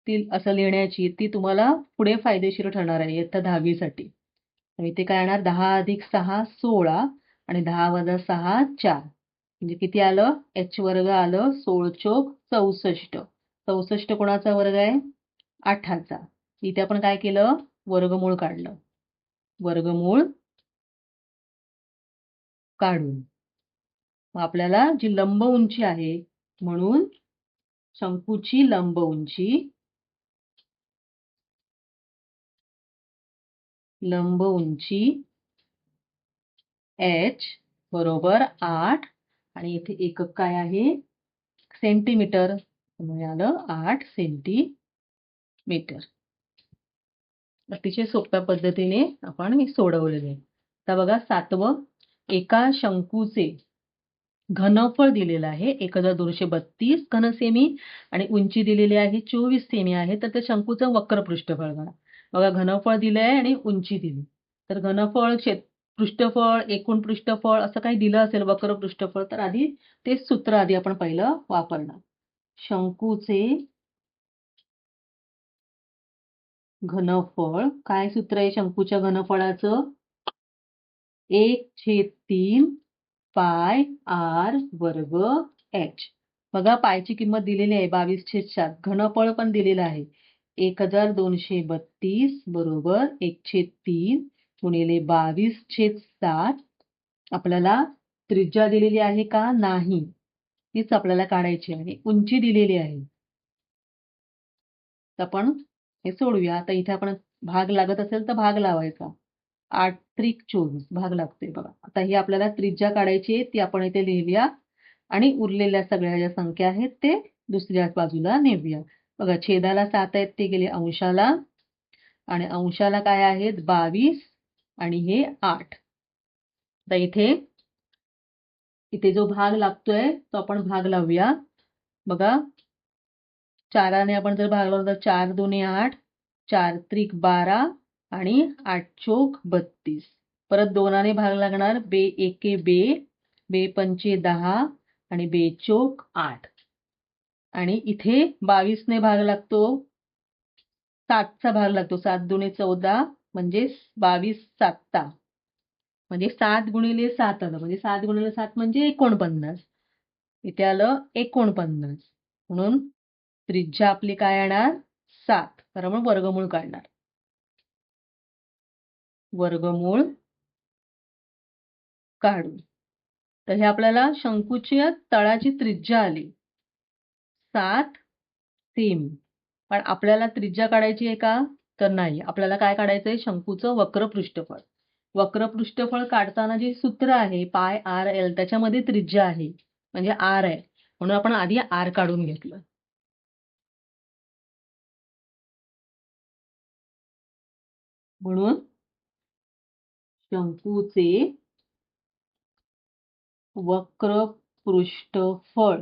ती असं लिहिण्याची ती तुम्हाला पुढे फायदेशीर ठरणार आहे इयत्ता 10वी साठी. इथे काय येणार 10 अधिक 6 16 आणि 10 वजा 6 4. म्हणजे किती आलं एच वर्ग आलं 16 चोक 64. 64 कोणाचा वर्ग आहे 8चा. इथे आपण काय केलं वर्गमूळ काढलं. वर्गमूळ काढून मग आपल्याला जी लंब उंची आहे म्हणून शंकूची लंब उंची h बरोबर 8 आणि इथे एकक काय आहे सेंटीमीटर. मिळालं 8 सेंटीमीटर. अतिशय सोप्या पद्धतीने आपण हे सोडवलेले. आता बघा 7वं, एका शंकूचे घनफळ दिलेलं आहे 1232 घनसेमी आणि उंची दिलेली आहे 24 सेमी आहे. तर त्या शंकूचं वक्र पृष्ठफळ काढा. बघा घनफळ दिलंय आणि उंची दिली. तर घनफळ पृष्ठफळ एकूण पृष्ठफळ असं काही दिलं असेल वक्र पृष्ठफळ तर आधी तेच सूत्र आधी आपण पहिलं वापरणार. शंकूचे घनफळ काय सूत्र आहे शंकूच्या घनफळाचं 1/3 पाय आर वर्ग एच. बघा पायची किंमत दिलेली आहे 22/7. घनफळ पण दिलेलं आहे 1232 बरोबर 1/3 गुणिले 22/7. आपल्याला त्रिज्या दिलेली आहे का नाही तीच आपल्याला काढायची आहे. उंची दिलेली आहे. तर आपण हे सोडूया. आता इथे आपण भाग लागत असेल तर भाग लावायचा. 8 त्रिक 24 भाग लागतोय बघा. आता ही आपल्याला त्रिज्या काढायची आहे ती आपण इथे लिहूया आणि उरलेल्या सगळ्या ज्या संख्या आहेत ते दुसऱ्या बाजूला नेऊया. बघा छेदाला 7 आहेत ते गेले अंशाला आणि अंशाला काय आहेत 22 आणि हे 8. आता इथे इथे जो भाग लागतोय तो आपण भाग लावूया. बघा, 4ने आपण जर भागलं तर 4 दुने 8, 4 त्रिक 12 आणि 8 चोक 32. परत 2ने भाग लागणार, बे एके बे, बे पंचे 10 आणि बे चोक 8. आणि इथे 22ने भाग लागतो, 7चा भाग लागतो. 7 दुने 14 म्हणजे 22 साता, म्हणजे 7 गुणिले 7 आलं, म्हणजे 7 गुणिले 7 म्हणजे 49. इथे आलं 49. म्हणून त्रिज्या आपली काय येणार? 7. तर आपण वर्गमूळ काढणार. वर्गमूळ काढू. तर हे आपल्याला शंकूची तळाची त्रिज्या आली 7 सेमी. पण आपल्याला त्रिज्या काढायची आहे का? तर नाही. आपल्याला काय काढायचंय? शंकूचं वक्र पृष्ठफळ. वक्र पृष्ठफळ काढताना जे सूत्र आहे पाय आर एल, त्याच्यामध्ये त्रिज्या आहे, म्हणजे आर आहे. म्हणून आपण आधी आर काढून घेतलं. म्हणून शंकूचे वक्र पृष्ठफळ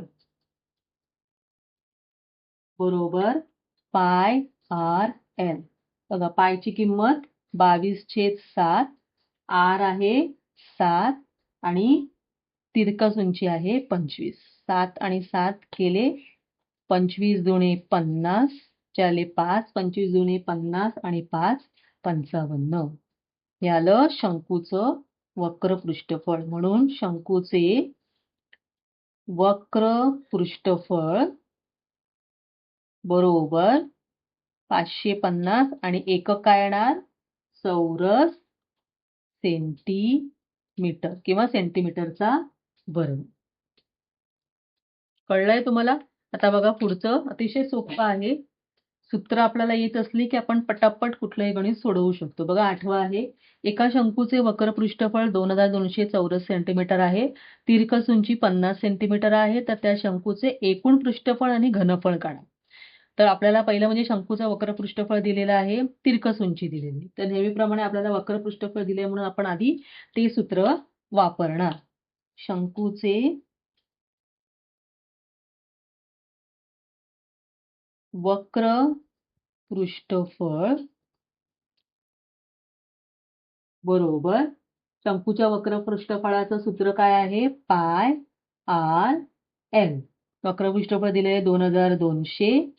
बरोबर पाय आर एल. बघा, पायची किंमत 22/7, आर आहे 7 आणि तिरकस उंची आहे 25. 7 आणि 7 केले 25 दुणे 50, चाले 5, 25 दुणे 50 आणि 5 55. हे आलं शंकूचं वक्र पृष्ठफळ. म्हणून शंकूचे वक्र पृष्ठफळ बरोबर 550 आणि एकक काय येणार? चौरस सेंटीमीटर किंवा सेंटीमीटरचा वर्ग. कळलंय तुम्हाला? आता बघा, पुढचं अतिशय सोपं आहे. सूत्र आपल्याला येत असली की आपण पटापट कुठलंही गणित सोडवू शकतो. बघा, 8वं आहे. एका शंकूचे वक्र पृष्ठफळ 2200 चौरस सेंटीमीटर आहे. तिरकस उंची 50 सेंटीमीटर आहे. तर त्या शंकूचे एकूण पृष्ठफळ आणि घनफळ काढा. तर आपल्याला पहिलं म्हणजे शंकूचं वक्र पृष्ठफळ दिलेलं आहे, तिरकस उंची दिलेली. तर नेहमीप्रमाणे आपल्याला वक्र पृष्ठफळ दिले म्हणून आपण आधी ते सूत्र वापरणार. शंकूचे वक्र पृष्ठफळ बरोबर शंकूच्या वक्र पृष्ठफळाचं सूत्र काय आहे? पाय आर एल. वक्र पृष्ठफळ दिले आहे 2200.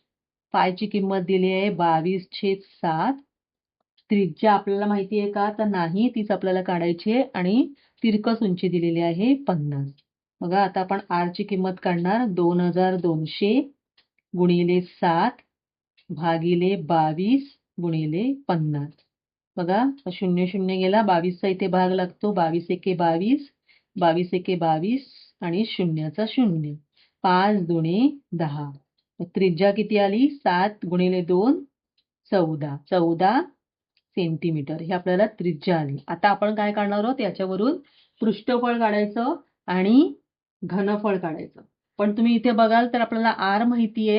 पायची किंमत दिली आहे 22/7. त्रिज्या आपल्याला माहिती आहे का? तर नाही, तीच आपल्याला काढायची आहे. आणि तिरकस उंची दिलेली आहे 50. बघा, आता आपण आर ची किंमत काढणार. 2200 गुणिले 7 भागिले 22 गुणिले 50. बघा, 0 0 गेला, 22चा इथे भाग लागतो. 22 एके 22, 22 एके 22 आणि शून्याचा 0. 5 दुणे 10. त्रिज्या किती आली? 7 गुणिले 2 14. 14 सेंटीमीटर ही आपल्याला त्रिज्या आली. आता आपण काय काढणार आहोत? याच्यावरून पृष्ठफळ काढायचं आणि घनफळ काढायचं. पण तुम्ही इथे बघाल तर आपल्याला आर माहितीये,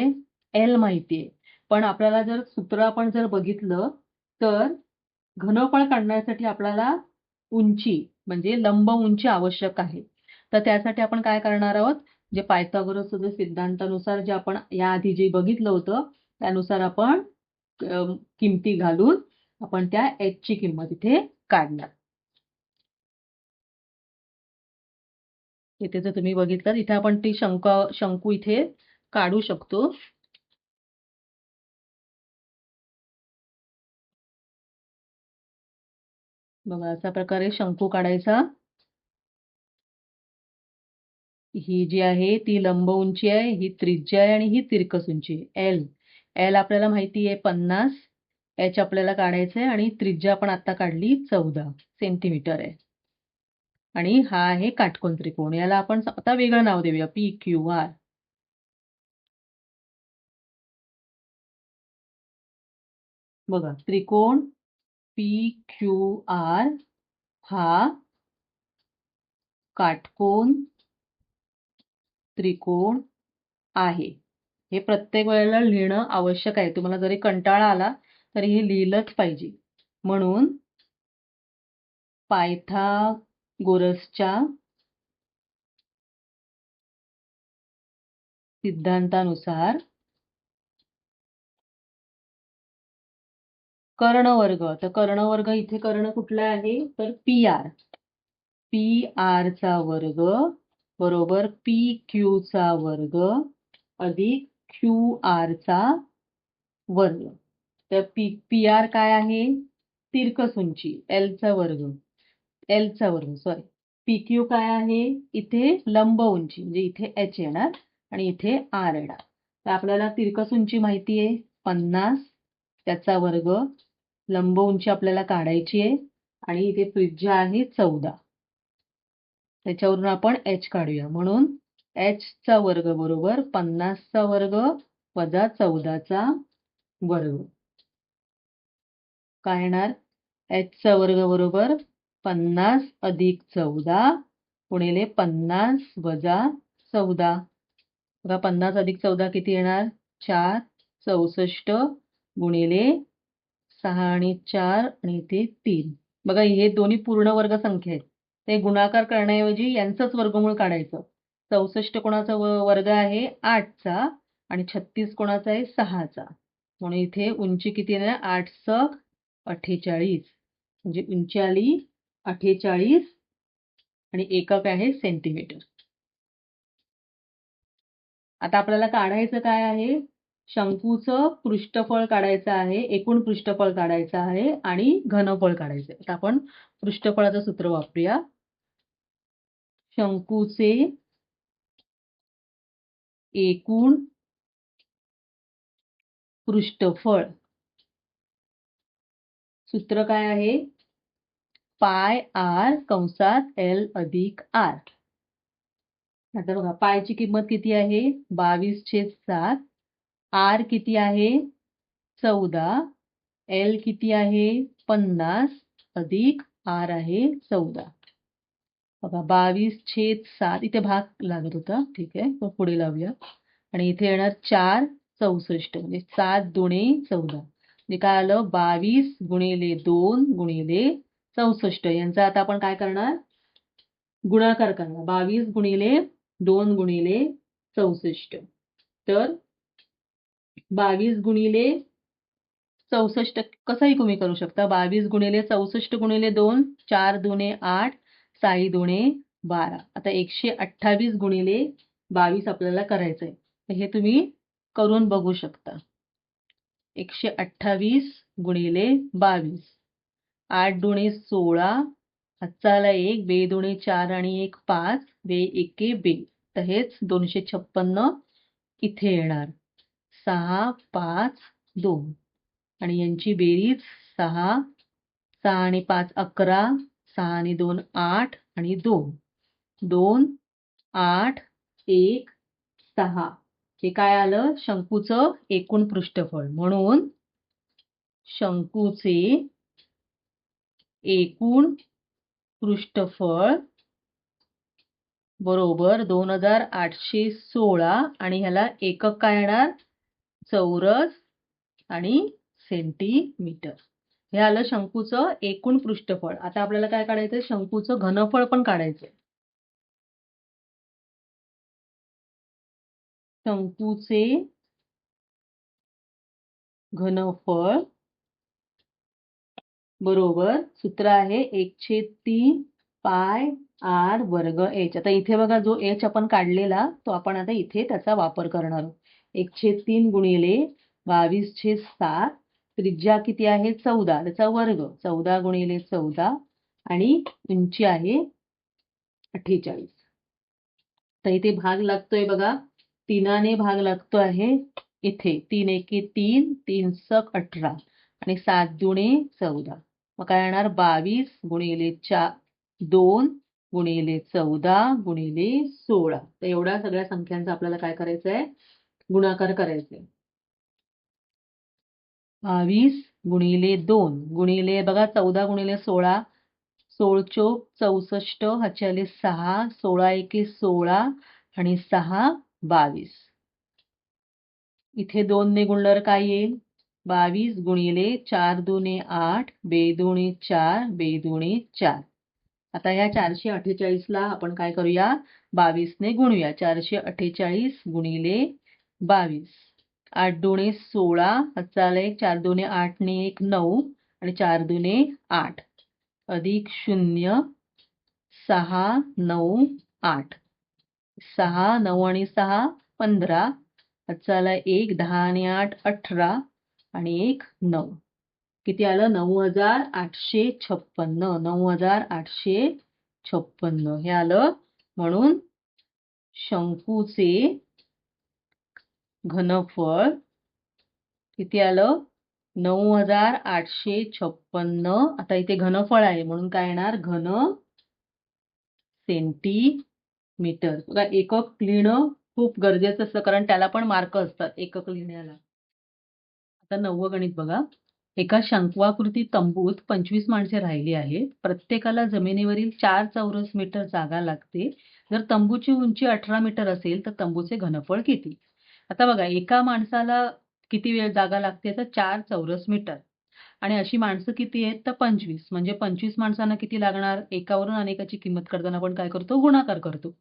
एल माहितीये. पण आपल्याला जर सूत्र आपण जर बघितलं तर घनफळ काढण्यासाठी आपल्याला उंची म्हणजे लंब उंची आवश्यक आहे. तर त्यासाठी आपण काय करणार आहोत? जे पायथागोरसच्या सिद्धांतानुसार जे आपण याआधी जे बघितलं होतं त्यानुसार आपण किमती घालून आपण त्या एच ची किंमत इथे काढणार. इथे जर तुम्ही बघितलं, इथे आपण ती शंकू इथे काढू शकतो. बघा, अशा प्रकारे शंकू काढायचा. ही जी आहे ती लंब उंची आहे, ही त्रिज्या आहे आणि ही तिरकस उंची आहे. एल एल आपल्याला माहिती आहे 50. एच आपल्याला काढायचं आहे आणि त्रिज्या आपण आता काढली 14 सेंटीमीटर आहे. आणि हा आहे काटकोन त्रिकोण. याला आपण आता वेगळं नाव देऊया, पी क्यू आर. बघा, त्रिकोण पी क्यू आर हा काटकोन त्रिकोण आहे. हे प्रत्येक वेळेला लिहिणं आवश्यक आहे. तुम्हाला जरी कंटाळा आला तरी हे लिहिलंच पाहिजे. म्हणून पायथागोरसच्या सिद्धांतानुसार कर्णवर्ग. तर कर्णवर्ग इथे कर्ण कुठला आहे तर पी आर चा वर्ग बरोबर पी क्यू चा वर्ग अधिक क्यू आर चा वर्ग. तर पी आर काय आहे तिरकस उंची एल चा वर्ग सॉरी. पी क्यू काय आहे इथे लंब उंची म्हणजे इथे एच येणार आणि इथे आर येणार. तर आपल्याला तिरकस उंची माहिती आहे 50 त्याचा वर्ग. लंब उंची आपल्याला काढायची आहे आणि इथे त्रिज्या आहे 14. त्याच्यावरून आपण एच काढूया. म्हणून एच चा वर्ग बरोबर 50 चा वर्ग वजा 14 चा वर्ग. काय येणार एच चा वर्ग बरोबर 50 अधिक 14 गुणिले 50 वजा 14. बघा 50 अधिक 14 किती येणार 4 64 गुणिले 6 आणि 4 आणि इथे 3. बघा हे दोन्ही पूर्ण वर्ग संख्या आहेत. ते गुणाकार करण्याऐवजी यांचंच वर्गमूळ काढायचं. 64 कोणाचा वर्ग आहे 8चा आणि 36 कोणाचा आहे 6चा. म्हणून इथे उंची किती येणार 8 × 48 म्हणजे उंची आली 48 आणि एकक आहे सेंटीमीटर. आता आपल्याला काढायचं काय आहे शंकूचं पृष्ठफळ काढायचं आहे. एकूण पृष्ठफळ काढायचं आहे आणि घनफळ काढायचं आहे. आता आपण पृष्ठफळाचं सूत्र वापरूया. शंकूचे एकूण पृष्ठफळ सूत्र काय आहे पाय आर कंसात एल अधिक आर. आता बघा पायची किंमत किती आहे 22/7. आर किती आहे 14. एल किती आहे 50 अधिक आर आहे 14. बघा 22/7 इथे भाग लागत होता. ठीक आहे तो पुढे लावूया. आणि इथे येणार 4 64 म्हणजे 7 दुणे 14 म्हणजे काय आलं 22 गुणिले 2 गुणिले 64. यांचा आता आपण काय करणार गुणाकार करणार. 22 गुणिले 2 गुणिले 64. तर 22 गुणिले 64 कसंही तुम्ही करू शकता. 22 गुणिले 64 गुणिले 2 4 दुणे 8 6 दुणे 12. आता 128 गुणिले 22 आपल्याला करायचंय. तर हे तुम्ही करून बघू शकता. 128 गुणिले 22. 8 दुणे 16 हातचाला 1 बे दुणे 4 आणि 1 5 बे एके बे. तर हेच 256 इथे येणार 6 5 2 आणि यांची बेरीज 6 6 आणि 5 11 6 आणि 2 8 आणि 2 2 8 1 6. हे काय आलं शंकूचं एकूण पृष्ठफळ. म्हणून शंकूचे एकूण पृष्ठफळ बरोबर 2816 आणि ह्याला एकक काय येणार चौरस आणि सेंटीमीटर. हे आलं शंकूचं एकूण पृष्ठफळ. आता आपल्याला काय काढायचंय शंकूचं घनफळ पण काढायचंय. शंकूचे घनफळ बरोबर सूत्र आहे 1/3 पाय आर वर्ग एच. आता इथे बघा जो एच आपण काढलेला तो आपण आता इथे त्याचा वापर करणार आहोत. 1/3 गुणिले 22/7 त्रिज्या किती आहे 14 त्याचा वर्ग 14 गुणिले 14 आणि उंची आहे 48. तर इथे भाग लागतोय बघा 3ने भाग लागतो आहे इथे 3 एके 3 3 × 18 आणि 7 दुणे 14. मग काय येणार 22 गुणिले 2 गुणिले 14 गुणिले 16. तर एवढ्या सगळ्या संख्यांचा आपल्याला काय करायचंय गुणाकार करायचंय. 22 गुणिले 2 गुणिले बघा 14 गुणिले 16 16 चोक 64 हाच्याले 6 16 एके 16 आणि 6 22. इथे 2 ने गुणल्यावर काय येईल 22 गुणिले 4 दुणे 8 बे दुणे 4 बे दुणे 4. आता या 448 ला आपण काय करूया 22 ने गुणूया. 448 गुणिले 22. 8 दुणे 16. हातचा आला 1. 4 दुणे 8 ने 1 9 आणि 4 दुणे 8 अधिक 0 6 9 8. 6 9 आणि 6 15. हातचा आला 1. 10 आणि 8 18 आणि 1 9. किती आलं? 9856. 9856 हे आलं. म्हणून शंकूचे घनफळ किती आलं? 9856. आता इथे घनफळ आहे म्हणून काय येणार? घन सेंटीमीटर. बघा, एकक लिहिणं खूप गरजेचं असतं कारण त्याला पण मार्क असतात एकक लिहिण्याला. आता 9वं गणित बघा. एका शंक्वाकृती तंबूत 25 माणसे राहिली आहेत. प्रत्येकाला जमिनीवरील 4 चौरस मीटर जागा लागते. जर तंबूची उंची 18 मीटर असेल तर तंबूचे घनफळ किती? आता बघा, एका माणसाला किती वेळ जागा लागते? तर 4 चौरस मीटर. आणि अशी माणसं किती आहेत? तर 25. म्हणजे 25 माणसांना किती लागणार? एकावरून अनेकाची किंमत करताना आपण काय करतो? गुणाकार करतो.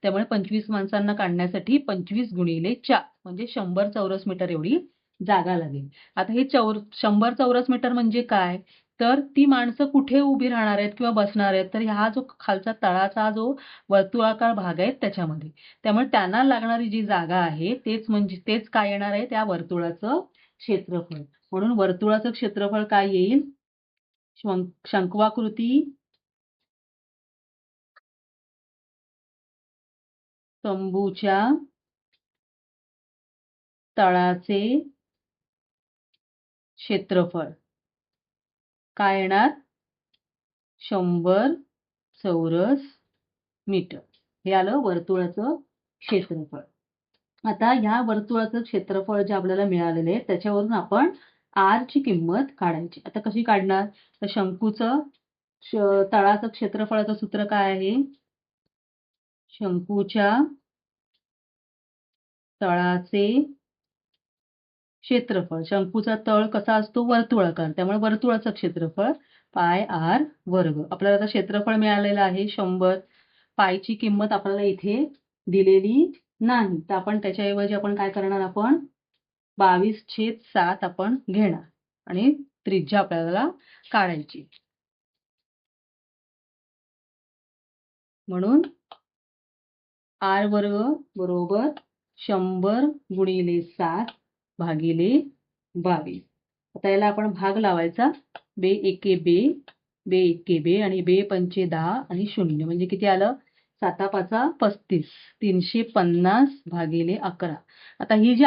त्यामुळे 25 माणसांना काढण्यासाठी 25 गुणिले 4 म्हणजे 100 चौरस मीटर एवढी जागा लागेल. आता हे 100 चौरस मीटर म्हणजे काय? तर ती माणसं कुठे उभी राहणार आहेत किंवा बसणार आहेत? तर हा जो खालचा तळाचा जो वर्तुळाकार भाग आहे त्याच्यामध्ये. त्यामुळे त्यांना लागणारी जी जागा आहे तेच काय येणार आहे? त्या वर्तुळाचं क्षेत्रफळ. म्हणून वर्तुळाचं क्षेत्रफळ काय येईल? शंक्वाकृती तंबूच्या तळाचे क्षेत्रफळ काय येणार? 100 चौरस मीटर. हे आलं वर्तुळाचं क्षेत्रफळ. आता ह्या वर्तुळाचं क्षेत्रफळ जे आपल्याला मिळालेलं आहे त्याच्यावरून आपण R ची किंमत काढायची. आता कशी काढणार? तर शंकूचं तळाचं क्षेत्रफळाचं सूत्र काय आहे? शंकूच्या तळाचे क्षेत्रफळ. शंकूचा तळ कसा असतो? वर्तुळाकार. त्यामुळे वर्तुळाचं क्षेत्रफळ पाय R वर्ग. आपल्याला आता क्षेत्रफळ मिळालेलं आहे 100. पायची किंमत आपल्याला इथे दिलेली नाही. तर आपण त्याच्याऐवजी आपण काय करणार? आपण 22/7 आपण घेणार आणि त्रिज्या आपल्याला काढायची. म्हणून R वर्ग बरोबर 100 गुणिले 7 भागिले 22. आता याला आपण भाग लावायचा. बे एके बे, बे एके बे आणि बे पंचे 10 आणि 0 म्हणजे किती आलं? 7 पाचा 35. 350 भागिले 11. आता ही जी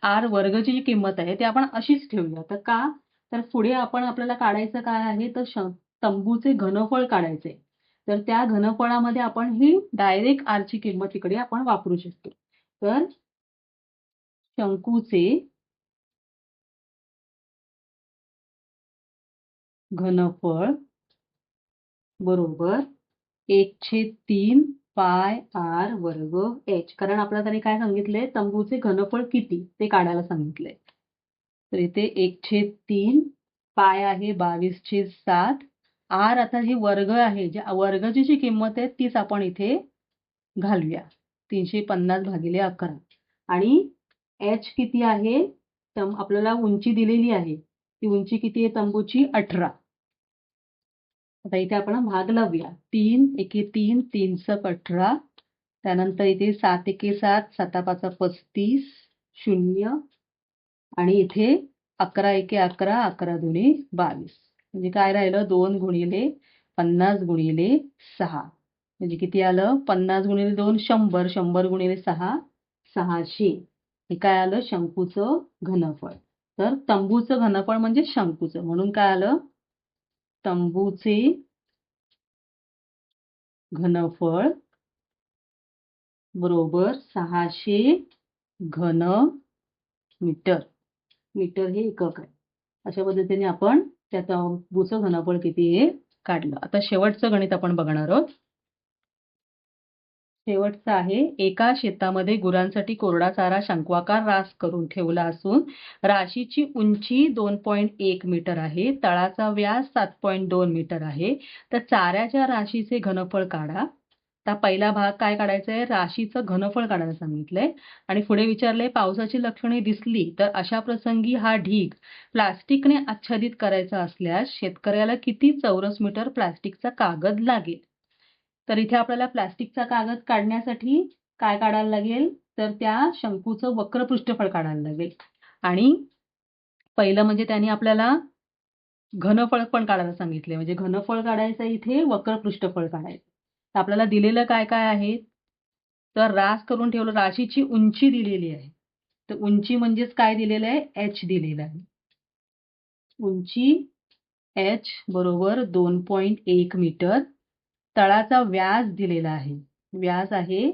R वर्गची जी किंमत आहे ती आपण अशीच ठेवूया. तर का? तर पुढे आपल्याला काढायचं काय आहे? तर तंबूचे घनफळ काढायचे. तर त्या घनफळामध्ये आपण ही डायरेक्ट R ची किंमत इकडे आपण वापरू शकतो. तर शंकूचे घनफळ बरोबर 1/3 पाय R वर्ग H. कारण आपल्याला त्याने काय सांगितलंय? तंबूचे घनफळ किती ते काढायला सांगितलंय. तर इथे 1/3 पाय आहे 22/7. R आता हे वर्ग आहे. वर्गाची जी किंमत आहे तीच आपण इथे घालूया. 350 भागिले 11 आणि H किती आहे? तर आपल्याला उंची दिलेली आहे. ती उंची किती आहे तंबूची? 18. आता इथे आपण भाग लावूया. 3 एके 3, 3 × 18. त्यानंतर इथे 7 एके 7, 7 पाचा 35, 0 आणि इथे 11 एके 11, 11 दुणे 22. म्हणजे काय राहिलं? 2 गुणिले 50 गुणिले 6. म्हणजे किती आलं? 50 गुणिले 2 100, 100 गुणिले 6 600. हे काय आलं? शंकूचं घनफळ. तर तंबूचं घनफळ म्हणजे शंकूचं. म्हणून काय आलं? तंबूचे घनफळ बरोबर 600 घन मीटर. मीटर हे एकक आहे. अशा पद्धतीने आपण त्या तंबूचं घनफळ किती हे काढलं. आता शेवटचं गणित आपण बघणार आहोत. शेवटचं आहे. एका शेतामध्ये गुरांसाठी कोरडा चारा शंक्वाकार रास करून ठेवला असून राशीची उंची 2.1 मीटर आहे. तळाचा व्यास 7.2 मीटर आहे. तर चाऱ्याच्या राशीचे घनफळ काढा. आता पहिला भाग काय काढायचा आहे, राशीचं घनफळ काढायला सांगितलंय आणि पुढे विचारलंय पावसाची लक्षणे दिसली तर अशा प्रसंगी हा ढीग प्लास्टिकने आच्छादित करायचा असल्यास शेतकऱ्याला किती चौरस मीटर प्लास्टिकचा कागद लागेल. तर इथे आपल्याला प्लास्टिकचा कागद काढण्यासाठी काय काढायला लागेल, तर त्या शंकूचं वक्र पृष्ठफळ काढायला लागेल आणि पहिलं म्हणजे त्यांनी आपल्याला घनफळ पण काढायला सांगितले, म्हणजे घनफळ काढायचं इथे वक्र पृष्ठफळ काढायचं. तर आपल्याला दिलेलं काय काय आहे, तर रास करून ठेवलं, राशीची उंची दिलेली आहे. तर उंची म्हणजेच काय दिलेलं आहे, h दिलेलं आहे. उंची h बरोबर 2.1 मीटर. तळाचा व्यास दिलेला आहे, व्यास आहे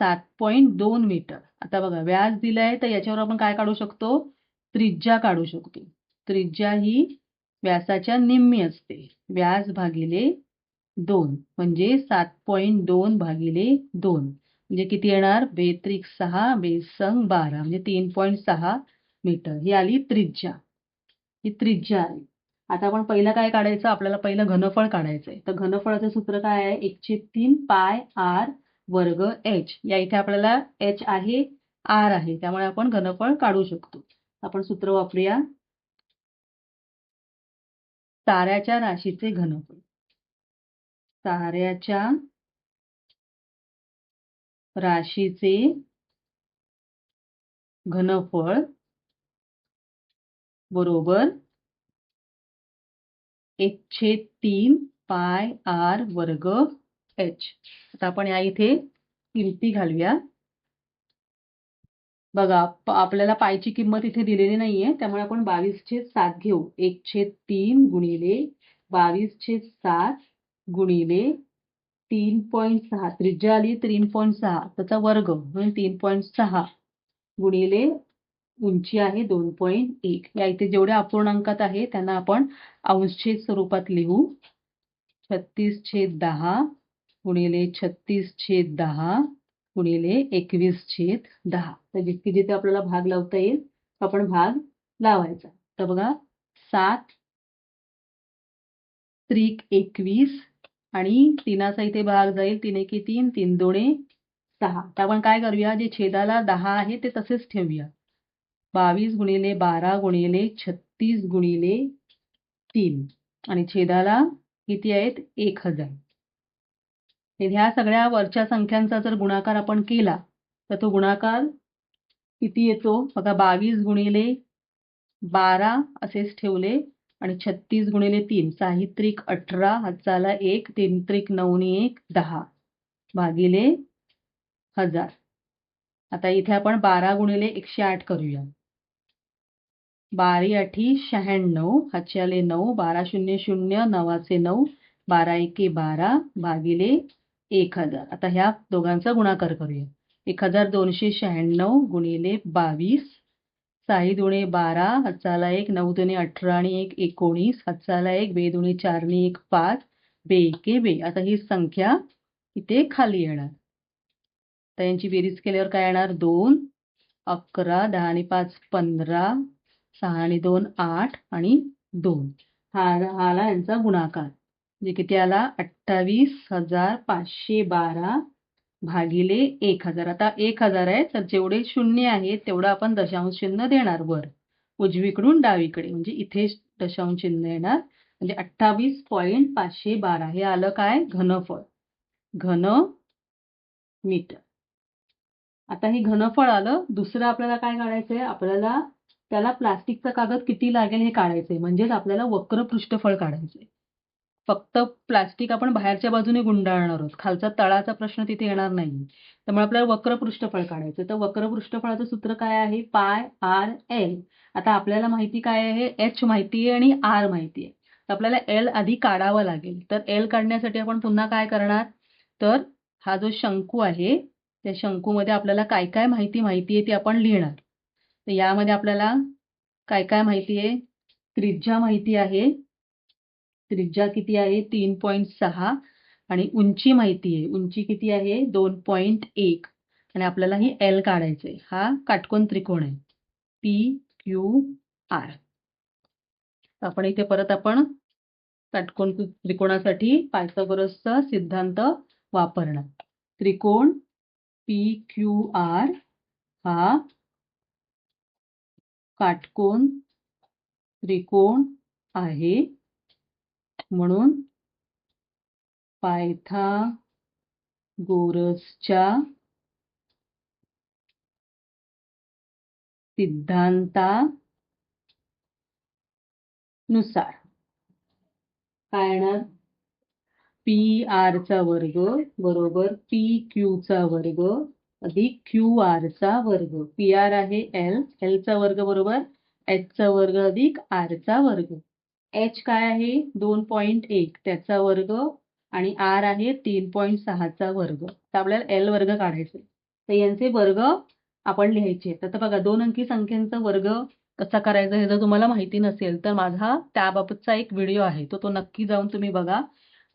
7.2 मीटर. आता बघा व्यास दिलाय तर याच्यावर आपण काय काढू शकतो, त्रिज्या काढू शकतो. त्रिज्या ही व्यासाच्या निम्मी असते. व्यास भागिले 2 म्हणजे 7.2 भागिले 2 म्हणजे किती येणार, 2×6 2×12 म्हणजे 3.6 मीटर. ही आली त्रिज्या, ही त्रिज्या आहे. आता आपण पहिलं काय काढायचं, आपल्याला पहिलं घनफळ काढायचंय. तर घनफळाचं सूत्र काय आहे, 1/3 पाय r वर्ग h. या इथे आपल्याला h आहे, r आहे, त्यामुळे आपण घनफळ काढू शकतो. आपण सूत्र वापरूया, ताऱ्याच्या राशीचे घनफळ. ताऱ्याच्या राशीचे घनफळ बरोबर 1/3 पाय r वर्ग h. आता आपण या इथे किमती घालूया. बघा आपल्याला पायची किंमत इथे दिलेली नाहीये, त्यामुळे आपण 22/7 घेऊ. 1/3 गुणिले 22/7 गुणिले 3.6, त्रिज्या आली 3.6, त्याचा वर्ग म्हणून 3.6 गुणिले उंची आहे 2.1. या इथे जेवढ्या अपूर्णांकात आहे त्यांना आपण अंशछेद स्वरूपात लिहू. 36/10 गुणिले 36/10 गुणिले 21/10. तर जितके जिथे आपल्याला भाग लावता येईल आपण भाग लावायचा. तर बघा 7×21 आणि 3चा इथे भाग जाईल, 3×1 3, 3×2 6. तर आपण काय करूया, जे छेदाला 10 आहे ते तसेच ठेवूया. 22 गुणिले 12 गुणिले 36 गुणिले 3 आणि छेदाला किती आहेत, 1000. ह्या सगळ्या वरच्या संख्यांचा जर गुणाकार आपण केला तर तो गुणाकार किती येतो बघा, 22 गुणिले 12 असेच ठेवले आणि 36 गुणिले 3, 6×3 18, हातचाला 1, 3×3 9 आणि 1 10 भागिले 1000. आता इथे आपण 12 गुणिले 108 करूया. 12×8 96, हातच्याले 9, 12 0 0 9चे 9, 12×1 12 भागिले 1000. आता ह्या दोघांचा गुणाकार करूया. 1296 गुणिले 22, 6×2 12, हातचाला 1, 9×2 18 आणि 1 19, हातचाला 1, 2×2 4 आणि 1 5, 2×1 आता ही संख्या इथे खाली येणार. तर यांची बेरीज केल्यावर काय येणार, 2, 11, 10 आणि 5 15, 6 आणि 2 8 आणि 2. हा आला यांचा गुणाकार, म्हणजे किती आला, 28,512 भागिले 1000. आता 1000 आहे तर जेवढे शून्य आहे तेवढं आपण दशांश चिन्ह देणार वर उजवीकडून डावीकडे, म्हणजे इथे दशांश चिन्ह येणार, म्हणजे 28.512. हे आलं काय, घनफळ, घन मीटर. आता हे घनफळ आलं. दुसरं आपल्याला काय काढायचंय, आपल्याला त्याला प्लास्टिकचा कागद किती लागेल हे काढायचंय, म्हणजेच आपल्याला वक्र पृष्ठफळ काढायचंय. फक्त प्लास्टिक आपण बाहेरच्या बाजूने गुंडाळणार आहोत, खालचा तळाचा प्रश्न तिथे येणार नाही. त्यामुळे आपल्याला वक्र पृष्ठफळ काढायचं. तर वक्र पृष्ठफळाचं सूत्र काय आहे, पाय r l. आता आपल्याला माहिती काय आहे, h माहिती आहे आणि r माहिती आहे. तर आपल्याला l आधी काढावं लागेल. तर l काढण्यासाठी आपण पुन्हा काय करणार, तर हा जो शंकू आहे त्या शंकूमध्ये आपल्याला काय काय माहिती आहे ती आपण लिहिणार. तर यामध्ये आपल्याला काय काय माहिती आहे, त्रिज्या माहिती आहे, त्रिज्या किती आहे 3.6 आणि उंची माहिती आहे, उंची किती आहे 2.1 आणि आपल्याला ही L काढायचंय. हा काटकोन त्रिकोण आहे PQR. आपण इथे परत आपण काटकोन त्रिकोणासाठी पायथागोरसचा सिद्धांत वापरणार. त्रिकोण PQR हा काटकोन त्रिकोण आहे म्हणून पायथागोरसच्या सिद्धांतानुसार काय येणार? PR चा वर्ग बरोबर PQ चा वर्ग अधिक QR चा वर्ग. PR आहे L चा वर्ग बरोबर H चा वर्ग अधिक R चा वर्ग. H काय आहे 2.1 त्याचा वर्ग आणि R आहे 3.6 चा वर्ग. तर आपल्याला L वर्ग काढायचे. तर यांचे वर्ग आपण लिहायचे. तर बघा 2 अंकी संख्यांचा वर्ग कसा करायचा हे जर तुम्हाला माहिती नसेल तर माझा त्याबाबतचा एक व्हिडिओ आहे तो नक्की जाऊन तुम्ही बघा.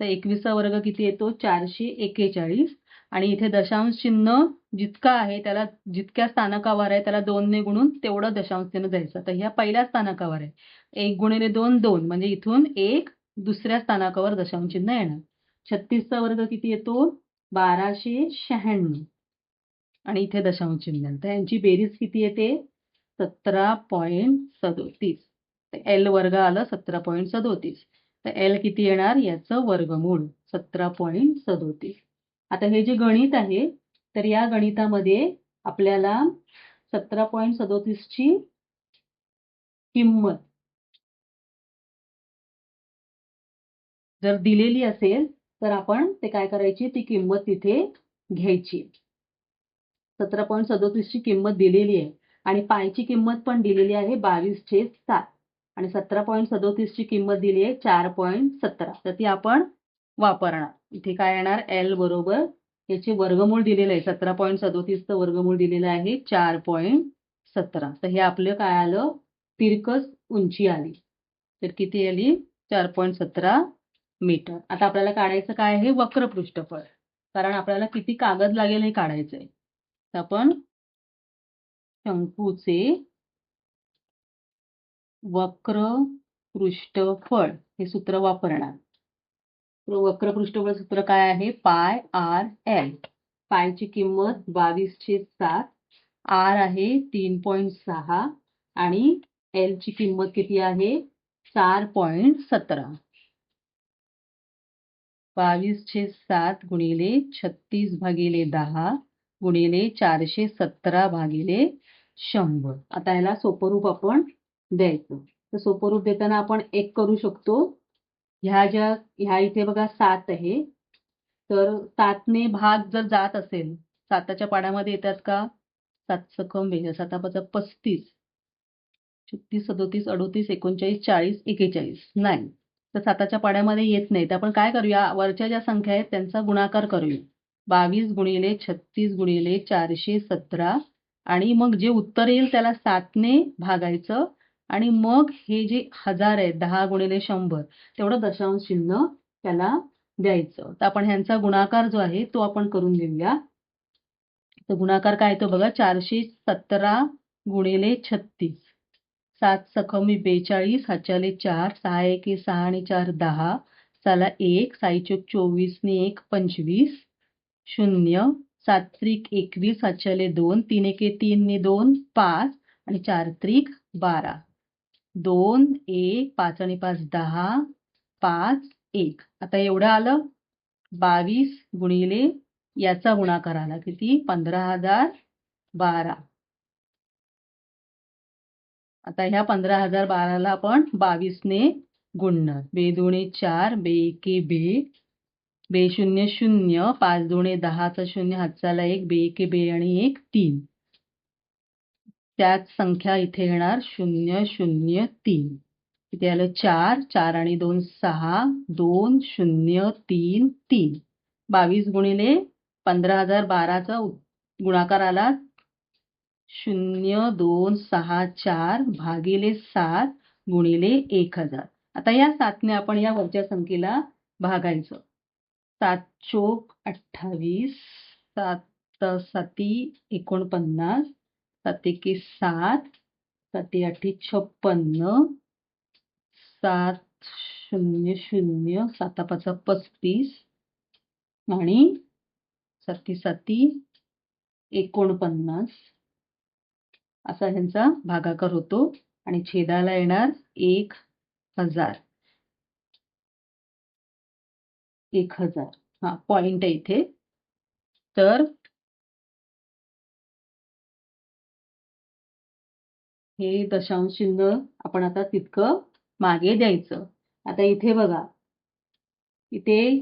तर 21चा वर्ग किती येतो 441 आणि इथे दशांश चिन्ह जितका आहे त्याला जितक्या स्थानकावर आहे त्याला 2 ने गुणून तेवढं दशांश चिन्ह द्यायचं. तर ह्या पहिल्या स्थानकावर आहे 1 गुणिले 2 2 म्हणजे इथून 1 दुसऱ्या स्थानकावर दशांश चिन्ह येणार. 36चा वर्ग किती येतो 1296 आणि इथे दशांश चिन्ह. तर यांची बेरीज किती येते 17.37. L वर्ग आलं 17.37. तर L किती येणार याचं वर्गमूळ 17.37. आता हे जे गणित आहे तर या गणितामध्ये आपल्याला 17.37 ची किंमत जर दिलेली असेल तर आपण ते काय करायची ती किंमत तिथे घ्यायची. 17.37 ची किंमत दिलेली आहे आणि पायची किंमत पण दिलेली आहे 22/7 आणि 17.37 ची किंमत दिली आहे 4.17. तर ती आपण वापरणार. इथे काय येणार L बरोबर याचे वर्गमूळ दिलेलं आहे 17.37 चं वर्गमूळ दिलेलं आहे 4.17. तर हे आपलं काय आलं तिरकस उंची आली. तर किती आली 4.17 मीटर. आता आपल्याला काढायचं काय आहे वक्र पृष्ठफळ. कारण आपल्याला किती कागद लागेल हे काढायचंय. तर आपण शंकूचे वक्र पृष्ठफळ हे सूत्र वापरणार. वक्र पृष्ठफळ सूत्र काय आहे पाय R L. पायची किंमत 22/7 R आहे 3.6 आणि L ची किंमत किती आहे 4.17. 22/7 गुणिले 36/10 गुणिले 417/100. आता याला सोपं रूप आपण द्यायचं. तर सोपं रूप देताना आपण एक करू शकतो. ह्या इथे बघा 7 आहे तर 7 ने भाग जर जात असेल 7च्या पाड्यामध्ये येतात का 7 सकम 7 35 36 37 38 39 40 41 नाही. तर 7च्या पाड्यामध्ये येत नाही. तर आपण काय करूया वरच्या ज्या संख्या आहेत त्यांचा गुणाकार करूया. 22 गुणिले 36 गुणिले 417 आणि मग जे उत्तर येईल त्याला 7 ने भागायचं आणि मग हे जे 1000 आहे 10 गुणिले 100 तेवढं दशांश चिन्ह त्याला द्यायचं. तर आपण ह्यांचा गुणाकार जो आहे तो आपण करून घेऊया. तर गुणाकार काय येतो बघा 417 गुणिले 36 7 सकमी 42 हाच्याले 4 6 1 6 आणि 4 10 साला 1 6 चोक 24 ने 1 25 0 7 त्रिक 21 हाच्याले 2 3 1 3 ने 2 5 आणि 4 त्रिक 12 2 1 5 आणि 5 10 5 1. आता एवढं आलं 22 गुणिले याचा गुणाकार आला किती 15,012. आता ह्या 15,012ला आपण 22 ने गुणणार. 2 दुणे 4 2 एके 2 2 शून्य 0 5 दुणे 10चा 0 हातचाला 1 2 एके 2 आणि 1 3. त्याच संख्या इथे येणार 0 0 3. इथे आलं 4 4 आणि 2 6 2 0 3 3. 22 गुणिले 15,012चा गुणाकार आला 0,264 भागिले 7 गुणिले 1000. आता या 7 ने आपण या वरच्या संख्येला भागायचं. 7 चोक 28 7 साती 49 7 एके 7 7 आठे 56 7 0 0 7 पाचा 35 आणि सत्ती सत्ती 49 असा ह्यांचा भागाकार होतो आणि छेदाला येणार 1000. 1000 हा पॉइंट आहे इथे. तर हे दशांश चिन्ह आपण आता तितकं मागे द्यायचं. आता इथे बघा, इथे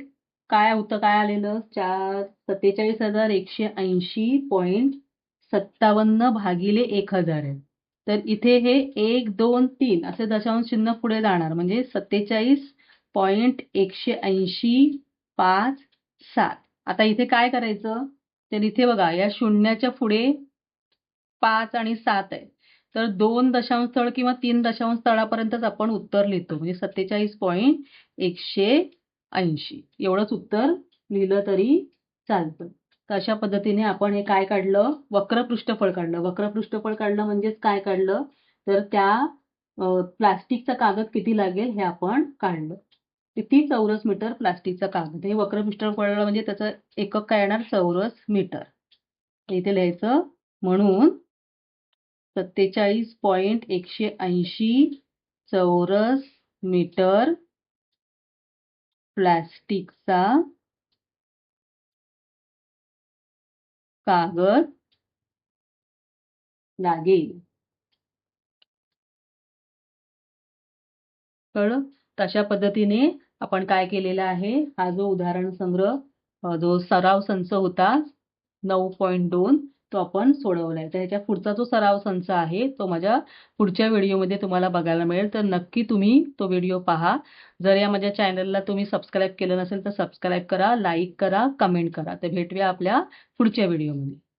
काय होतं, काय आलेलं 47,180.57 भागिले 1000 आहे. तर इथे हे 1 2 3 असे दशांश चिन्ह पुढे जाणार म्हणजे 47.180.57. आता इथे काय करायचं, तर इथे बघा या शून्याच्या पुढे 5 आणि 7 आहे. तर 2 दशांश स्थळ किंवा 3 दशांश स्थळापर्यंतच आपण उत्तर लिहितो म्हणजे 47.180 एवढंच उत्तर लिहिलं तरी चालतं. तर अशा पद्धतीने आपण हे काय काढलं, वक्र पृष्ठफळ काढलं. वक्र पृष्ठफळ काढलं म्हणजेच काय काढलं, तर त्या प्लास्टिकचा कागद किती लागेल हे आपण काढलं. किती चौरस मीटर प्लास्टिकचा कागद. हे वक्र पृष्ठफळ म्हणजे त्याचं एकक काय येणार, चौरस मीटर. इथे लिहायचं म्हणून 47.180 चौरस मीटर प्लास्टिकचा कागद लागेल. कळलं? तशा पद्धतीने आपण काय केलेलं आहे, हा जो उदाहरण संग्रह जो सराव संच होता 9.2 तो आपण सोडवलाय. तर ह्याच्या पुढचा जो सराव संच आहे तो माझ्या पुढच्या व्हिडिओमध्ये तुम्हाला बघायला मिळेल. तर नक्की तुम्ही तो व्हिडिओ पहा. जर या माझ्या चॅनलला तुम्ही सबस्क्राईब केलं नसेल तर सबस्क्राईब करा, लाईक करा, कमेंट करा. तर भेटूया आपल्या पुढच्या व्हिडिओमध्ये.